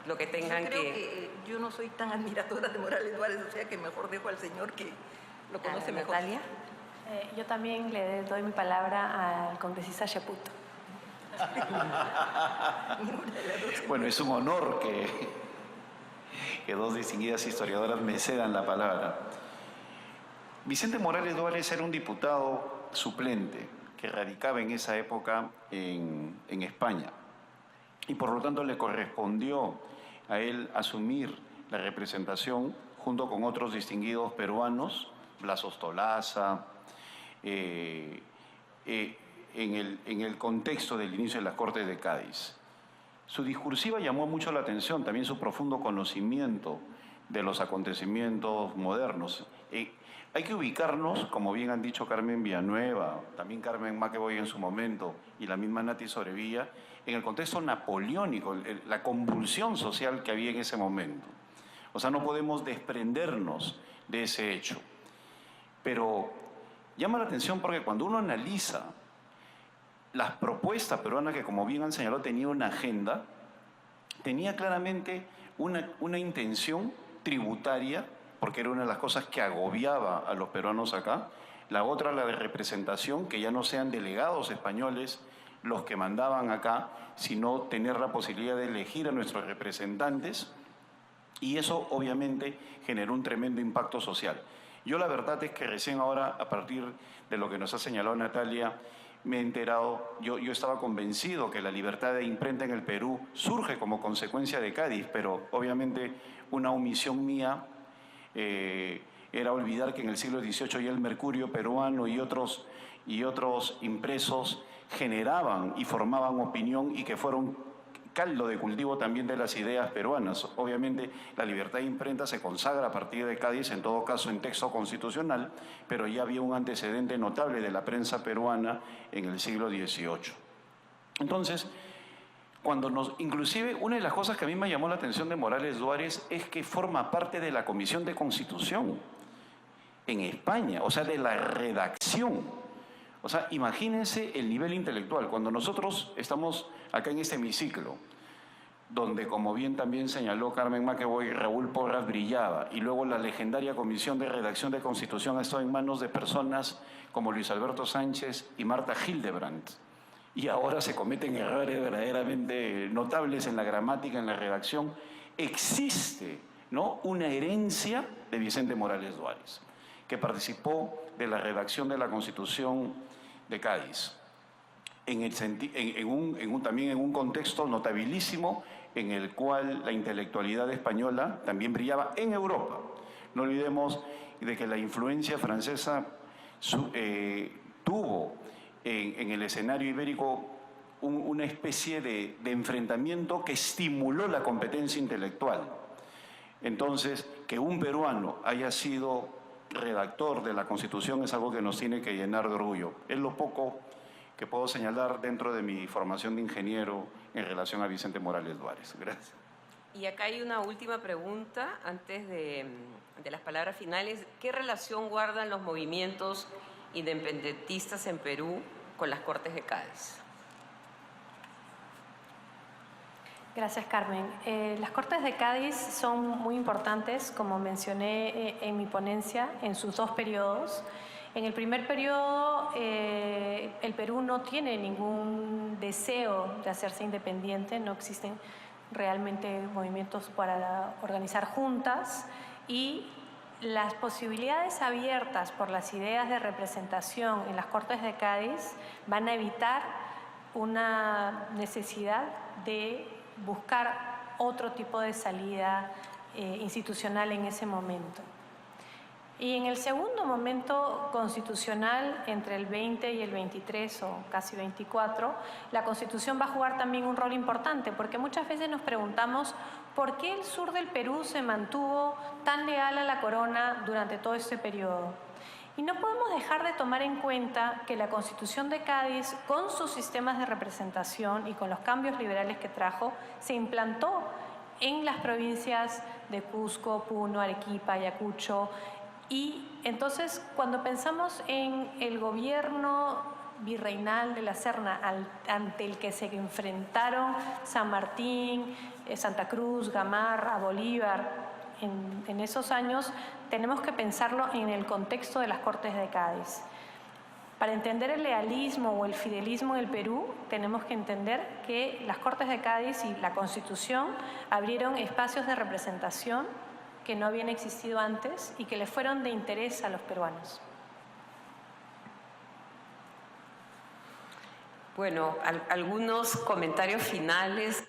Lo que tengan yo creo que yo no soy tan admiradora de Morales Duárez, o sea que mejor dejo al señor que lo conoce mejor. Natalia. Yo también le doy mi palabra al congresista Cheput. Bueno, es un honor que dos distinguidas historiadoras me cedan la palabra. Vicente Morales Duárez era un diputado suplente que radicaba en esa época en España, y por lo tanto le correspondió a él asumir la representación junto con otros distinguidos peruanos, Blas Ostolaza, en el contexto del inicio de las Cortes de Cádiz. Su discursiva llamó mucho la atención, también su profundo conocimiento de los acontecimientos modernos. Hay que ubicarnos, como bien han dicho Carmen Villanueva, también Carmen Maqueboy en su momento, y la misma Nati Sobrevilla, en el contexto napoleónico, la convulsión social que había en ese momento. O sea, no podemos desprendernos de ese hecho. Pero llama la atención porque cuando uno analiza las propuestas peruanas, que como bien han señalado tenía una agenda, tenía claramente una intención tributaria, porque era una de las cosas que agobiaba a los peruanos acá. La otra, la de representación, que ya no sean delegados españoles los que mandaban acá, sino tener la posibilidad de elegir a nuestros representantes. Y eso obviamente generó un tremendo impacto social. Yo la verdad es que recién ahora, a partir de lo que nos ha señalado Natalia, me he enterado, yo estaba convencido que la libertad de imprenta en el Perú surge como consecuencia de Cádiz, pero obviamente una omisión mía era olvidar que en el siglo XVIII ya el mercurio peruano y otros impresos generaban y formaban opinión y que fueron caldo de cultivo también de las ideas peruanas. Obviamente la libertad de imprenta se consagra a partir de Cádiz, en todo caso en texto constitucional, pero ya había un antecedente notable de la prensa peruana en el siglo XVIII. Entonces, inclusive una de las cosas que a mí me llamó la atención de Morales Duárez es que forma parte de la Comisión de Constitución en España, o sea, de la redacción. O sea, imagínense el nivel intelectual. Cuando nosotros estamos acá en este hemiciclo, donde, como bien también señaló Carmen McEvoy, Raúl Porras brillaba, y luego la legendaria Comisión de Redacción de Constitución ha estado en manos de personas como Luis Alberto Sánchez y Marta Hildebrandt. Y ahora se cometen errores verdaderamente notables en la gramática, en la redacción. Existe, ¿no?, una herencia de Vicente Morales Duárez, que participó de la redacción de la Constitución de Cádiz, también en un contexto notabilísimo en el cual la intelectualidad española también brillaba en Europa. No olvidemos de que la influencia francesa tuvo en el escenario ibérico una especie de enfrentamiento que estimuló la competencia intelectual. Entonces, que un peruano haya sido redactor de la Constitución es algo que nos tiene que llenar de orgullo. Es lo poco que puedo señalar dentro de mi formación de ingeniero en relación a Vicente Morales Duárez. Gracias. Y acá hay una última pregunta antes de las palabras finales. ¿Qué relación guardan los movimientos independentistas en Perú con las Cortes de Cádiz? Gracias, Carmen. Las Cortes de Cádiz son muy importantes, como mencioné en mi ponencia, en sus dos periodos. En el primer periodo, el Perú no tiene ningún deseo de hacerse independiente, no existen realmente movimientos para organizar juntas, y las posibilidades abiertas por las ideas de representación en las Cortes de Cádiz van a evitar una necesidad de buscar otro tipo de salida institucional en ese momento. Y en el segundo momento constitucional, entre el 20 y el 23 o casi 24, la Constitución va a jugar también un rol importante, porque muchas veces nos preguntamos por qué el sur del Perú se mantuvo tan leal a la corona durante todo este periodo. Y no podemos dejar de tomar en cuenta que la Constitución de Cádiz, con sus sistemas de representación y con los cambios liberales que trajo, se implantó en las provincias de Cusco, Puno, Arequipa, Ayacucho. Y entonces, cuando pensamos en el gobierno virreinal de la Serna, ante el que se enfrentaron San Martín, Santa Cruz, Gamarra, Bolívar, en esos años, tenemos que pensarlo en el contexto de las Cortes de Cádiz. Para entender el lealismo o el fidelismo en el Perú, tenemos que entender que las Cortes de Cádiz y la Constitución abrieron espacios de representación que no habían existido antes y que le fueron de interés a los peruanos. Bueno, algunos comentarios finales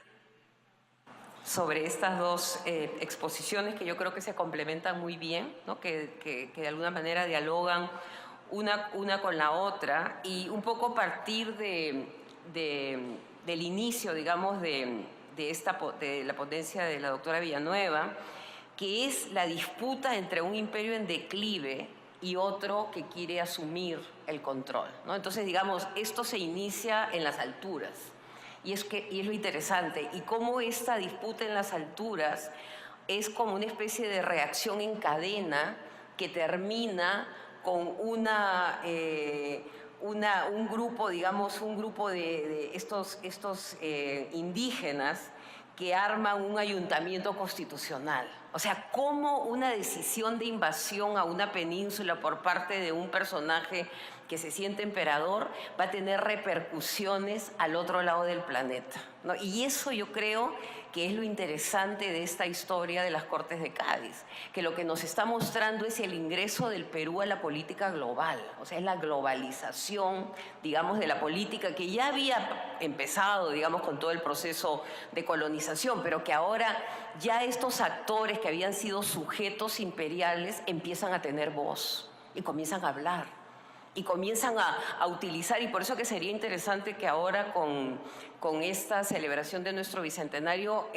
sobre estas dos exposiciones que yo creo que se complementan muy bien, ¿no? que de alguna manera dialogan una con la otra, y un poco partir del inicio, digamos, de la ponencia de la doctora Villanueva, que es la disputa entre un imperio en declive y otro que quiere asumir el control, ¿no? Entonces, digamos, esto se inicia en las alturas. Y es lo interesante, y cómo esta disputa en las alturas es como una especie de reacción en cadena que termina con un grupo, digamos, un grupo de estos indígenas que arman un ayuntamiento constitucional. O sea, cómo una decisión de invasión a una península por parte de un personaje que se siente emperador va a tener repercusiones al otro lado del planeta, ¿no? Y eso yo creo que es lo interesante de esta historia de las Cortes de Cádiz, que lo que nos está mostrando es el ingreso del Perú a la política global, o sea, es la globalización, digamos, de la política que ya había empezado, digamos, con todo el proceso de colonización, pero que ahora ya estos actores que habían sido sujetos imperiales empiezan a tener voz y comienzan a hablar. Y comienzan a utilizar, y por eso que sería interesante que ahora con esta celebración de nuestro bicentenario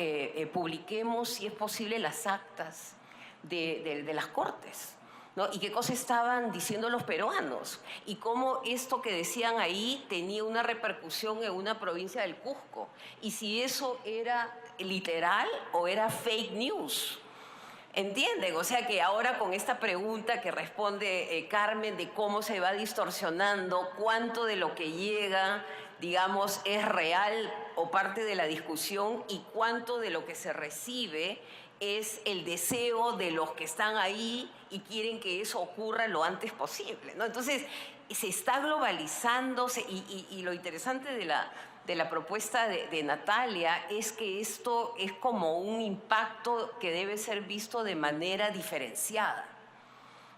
publiquemos, si es posible, las actas de las Cortes, ¿no? Y qué cosas estaban diciendo los peruanos, y cómo esto que decían ahí tenía una repercusión en una provincia del Cusco, y si eso era literal o era fake news. ¿Entienden? O sea que ahora con esta pregunta que responde Carmen de cómo se va distorsionando, cuánto de lo que llega, digamos, es real o parte de la discusión y cuánto de lo que se recibe es el deseo de los que están ahí y quieren que eso ocurra lo antes posible, ¿no? Entonces, se está globalizando y lo interesante de la propuesta de Natalia es que esto es como un impacto que debe ser visto de manera diferenciada,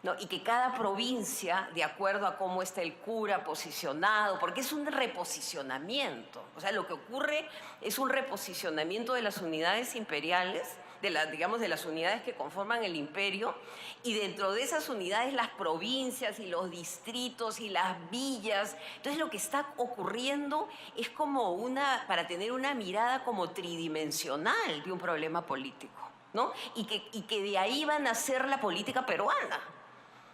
¿no? Y que cada provincia, de acuerdo a cómo está el cura posicionado, porque es un reposicionamiento, o sea, lo que ocurre es un reposicionamiento de las unidades imperiales, digamos, de las unidades que conforman el imperio, y dentro de esas unidades las provincias y los distritos y las villas. Entonces lo que está ocurriendo es como para tener una mirada como tridimensional de un problema político, ¿no? Y que de ahí va a nacer la política peruana,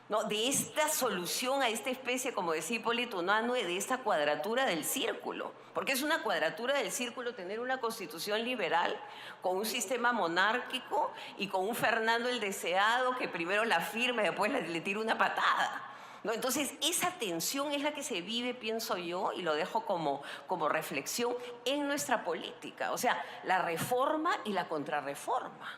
¿no? De esta solución a esta especie, como decía Hipólito Unanue, de esta cuadratura del círculo. Porque es una cuadratura del círculo tener una constitución liberal con un sistema monárquico y con un Fernando el Deseado que primero la firma y después le tira una patada, ¿no? Entonces, esa tensión es la que se vive, pienso yo, y lo dejo como reflexión en nuestra política. O sea, la reforma y la contrarreforma,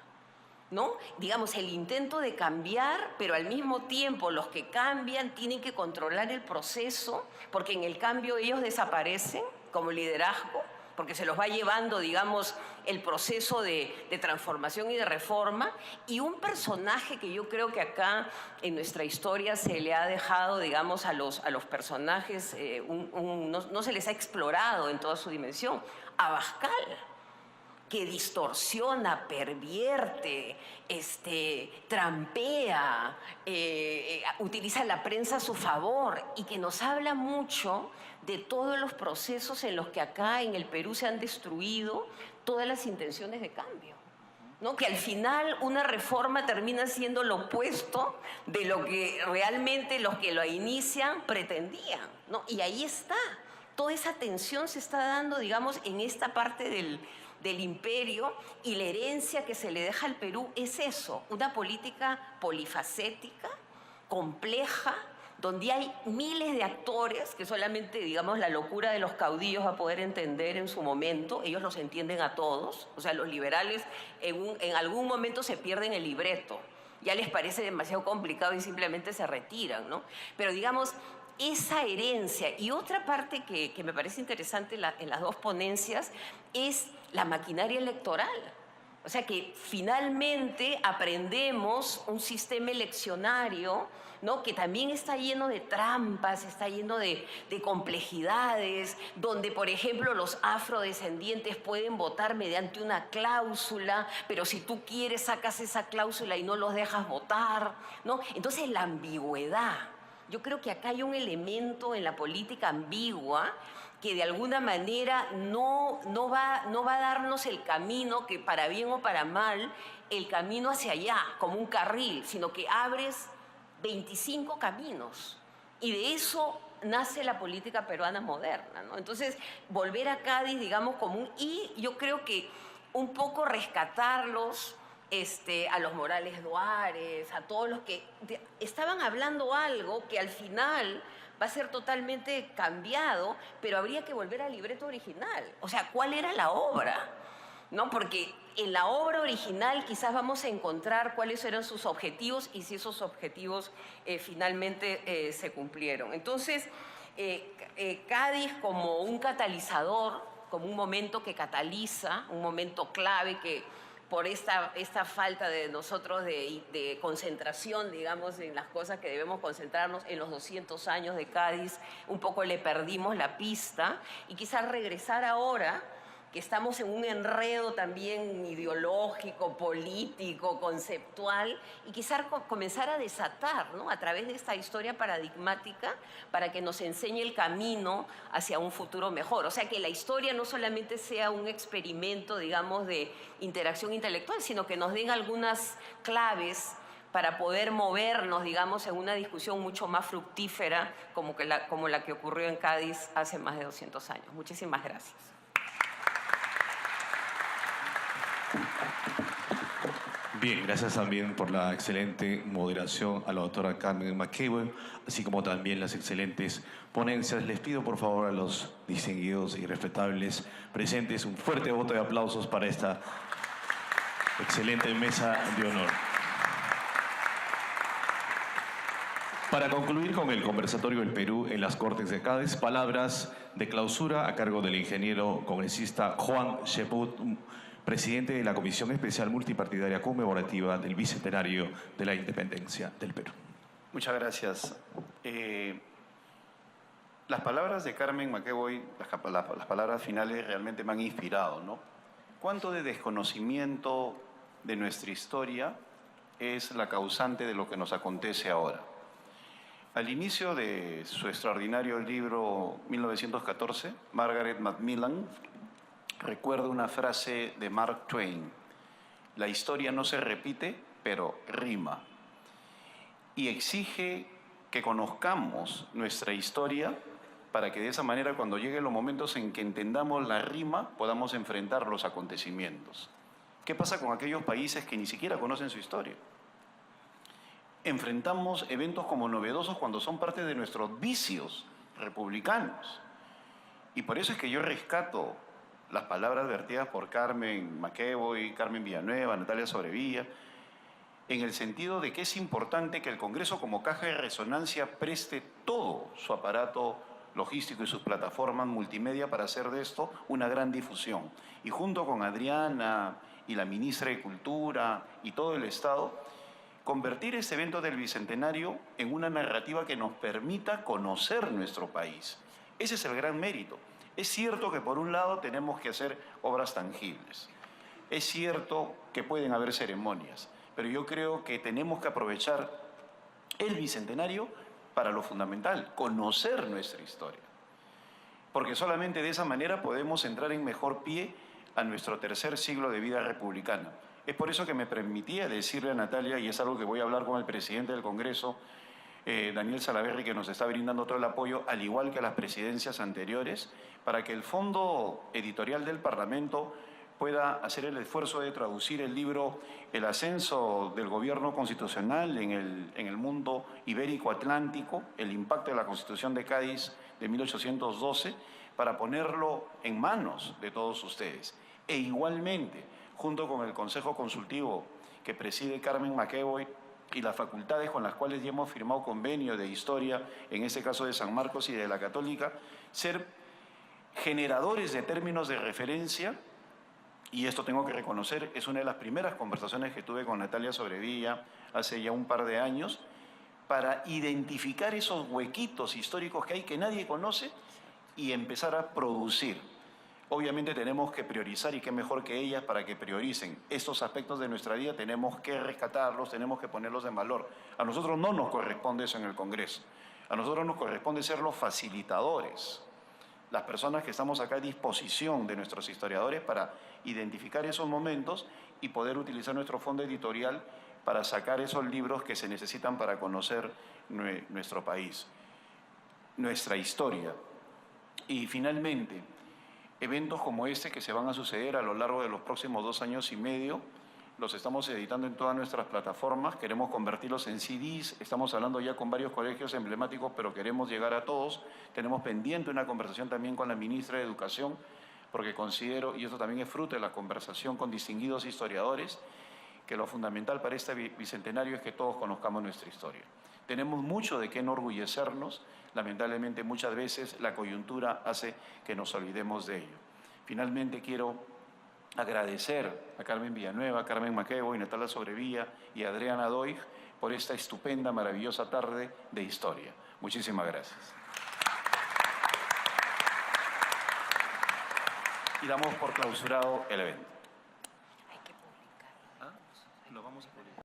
¿no? Digamos, el intento de cambiar, pero al mismo tiempo los que cambian tienen que controlar el proceso, porque en el cambio ellos desaparecen como liderazgo, porque se los va llevando, digamos, el proceso de transformación y de reforma. Y un personaje que yo creo que acá en nuestra historia se le ha dejado, digamos, a los personajes, no se les ha explorado en toda su dimensión, Abascal, que distorsiona, pervierte, trampea, utiliza la prensa a su favor y que nos habla mucho de todos los procesos en los que acá en el Perú se han destruido todas las intenciones de cambio, ¿no? Que al final una reforma termina siendo lo opuesto de lo que realmente los que lo inician pretendían, ¿no? Y ahí está, toda esa tensión se está dando, digamos, en esta parte del imperio, y la herencia que se le deja al Perú es eso, una política polifacética, compleja, donde hay miles de actores que solamente, digamos, la locura de los caudillos va a poder entender en su momento. Ellos los entienden a todos. O sea, los liberales en algún momento se pierden el libreto, ya les parece demasiado complicado y simplemente se retiran, ¿no? Pero digamos, esa herencia. Y otra parte que me parece interesante en las dos ponencias es la maquinaria electoral. O sea que finalmente aprendemos un sistema eleccionario, ¿no? Que también está lleno de trampas, está lleno de complejidades, donde, por ejemplo, los afrodescendientes pueden votar mediante una cláusula, pero si tú quieres sacas esa cláusula y no los dejas votar, ¿no? Entonces la ambigüedad. Yo creo que acá hay un elemento en la política ambigua que de alguna manera no va a darnos el camino, que para bien o para mal, el camino hacia allá, como un carril, sino que abres 25 caminos. Y de eso nace la política peruana moderna, ¿no? Entonces, volver a Cádiz, digamos, y yo creo que un poco rescatarlos, a los Morales Duárez, a todos los que estaban hablando algo que al final va a ser totalmente cambiado, pero habría que volver al libreto original. O sea, ¿cuál era la obra? ¿No? Porque en la obra original quizás vamos a encontrar cuáles eran sus objetivos y si esos objetivos finalmente se cumplieron. Entonces, Cádiz como un catalizador como un momento que cataliza, un momento clave que por esta falta de nosotros de concentración, digamos, en las cosas que debemos concentrarnos en los 200 años de Cádiz, un poco le perdimos la pista y quizás regresar ahora, que estamos en un enredo también ideológico, político, conceptual, y quizás comenzar a desatar, ¿no?, a través de esta historia paradigmática para que nos enseñe el camino hacia un futuro mejor. O sea, que la historia no solamente sea un experimento, digamos, de interacción intelectual, sino que nos den algunas claves para poder movernos, digamos, en una discusión mucho más fructífera como la que ocurrió en Cádiz hace más de 200 años. Muchísimas gracias. Bien, gracias también por la excelente moderación a la doctora Carmen McEvoy, así como también las excelentes ponencias. Les pido por favor a los distinguidos y respetables presentes un fuerte voto de aplausos para esta excelente mesa de honor. Para concluir con el conversatorio del Perú en las Cortes de Cádiz, palabras de clausura a cargo del ingeniero congresista Juan Cheput, presidente de la Comisión Especial Multipartidaria Conmemorativa del Bicentenario de la Independencia del Perú. Muchas gracias. Las palabras de Carmen McEvoy, las palabras finales realmente me han inspirado, ¿no? ¿Cuánto de desconocimiento de nuestra historia es la causante de lo que nos acontece ahora? Al inicio de su extraordinario libro 1914, Margaret Macmillan recuerda una frase de Mark Twain: la historia no se repite, pero rima. Y exige que conozcamos nuestra historia para que de esa manera, cuando lleguen los momentos en que entendamos la rima, podamos enfrentar los acontecimientos. ¿Qué pasa con aquellos países que ni siquiera conocen su historia? Enfrentamos eventos como novedosos cuando son parte de nuestros vicios republicanos. Y por eso es que yo rescato las palabras vertidas por Carmen McEvoy, Carmen Villanueva, Natalia Sobrevilla, en el sentido de que es importante que el Congreso como caja de resonancia preste todo su aparato logístico y sus plataformas multimedia para hacer de esto una gran difusión. Y junto con Adriana y la ministra de Cultura y todo el Estado, convertir este evento del Bicentenario en una narrativa que nos permita conocer nuestro país. Ese es el gran mérito. Es cierto que por un lado tenemos que hacer obras tangibles. Es cierto que pueden haber ceremonias, pero yo creo que tenemos que aprovechar el Bicentenario para lo fundamental, conocer nuestra historia. Porque solamente de esa manera podemos entrar en mejor pie a nuestro tercer siglo de vida republicana. Es por eso que me permitía decirle a Natalia, y es algo que voy a hablar con el presidente del Congreso, Daniel Salaverry, que nos está brindando todo el apoyo, al igual que a las presidencias anteriores, para que el Fondo Editorial del Parlamento pueda hacer el esfuerzo de traducir el libro El ascenso del gobierno constitucional en el mundo ibérico-atlántico, el impacto de la Constitución de Cádiz de 1812, para ponerlo en manos de todos ustedes. E igualmente, junto con el Consejo Consultivo que preside Carmen McEvoy y las facultades con las cuales ya hemos firmado convenio de historia, en este caso de San Marcos y de la Católica, ser generadores de términos de referencia. Y esto tengo que reconocer, es una de las primeras conversaciones que tuve con Natalia Sobrevilla hace ya un par de años, para identificar esos huequitos históricos que hay que nadie conoce y empezar a producir. Obviamente tenemos que priorizar, y qué mejor que ellas para que prioricen estos aspectos de nuestra vida. Tenemos que rescatarlos, tenemos que ponerlos en valor. A nosotros no nos corresponde eso en el Congreso. A nosotros nos corresponde ser los facilitadores, las personas que estamos acá a disposición de nuestros historiadores para identificar esos momentos y poder utilizar nuestro fondo editorial para sacar esos libros que se necesitan para conocer nuestro país, nuestra historia. Y finalmente, eventos como este que se van a suceder a lo largo de los próximos 2 años y medio, los estamos editando en todas nuestras plataformas, queremos convertirlos en CDs, estamos hablando ya con varios colegios emblemáticos, pero queremos llegar a todos. Tenemos pendiente una conversación también con la ministra de Educación, porque considero, y esto también es fruto de la conversación con distinguidos historiadores, que lo fundamental para este bicentenario es que todos conozcamos nuestra historia. Tenemos mucho de qué enorgullecernos, lamentablemente muchas veces la coyuntura hace que nos olvidemos de ello. Finalmente quiero agradecer a Carmen Villanueva, Carmen Maquevo, Natalia Sobrevilla y Adriana Doig por esta estupenda, maravillosa tarde de historia. Muchísimas gracias. Y damos por clausurado el evento. Hay que publicar. Lo vamos a publicar.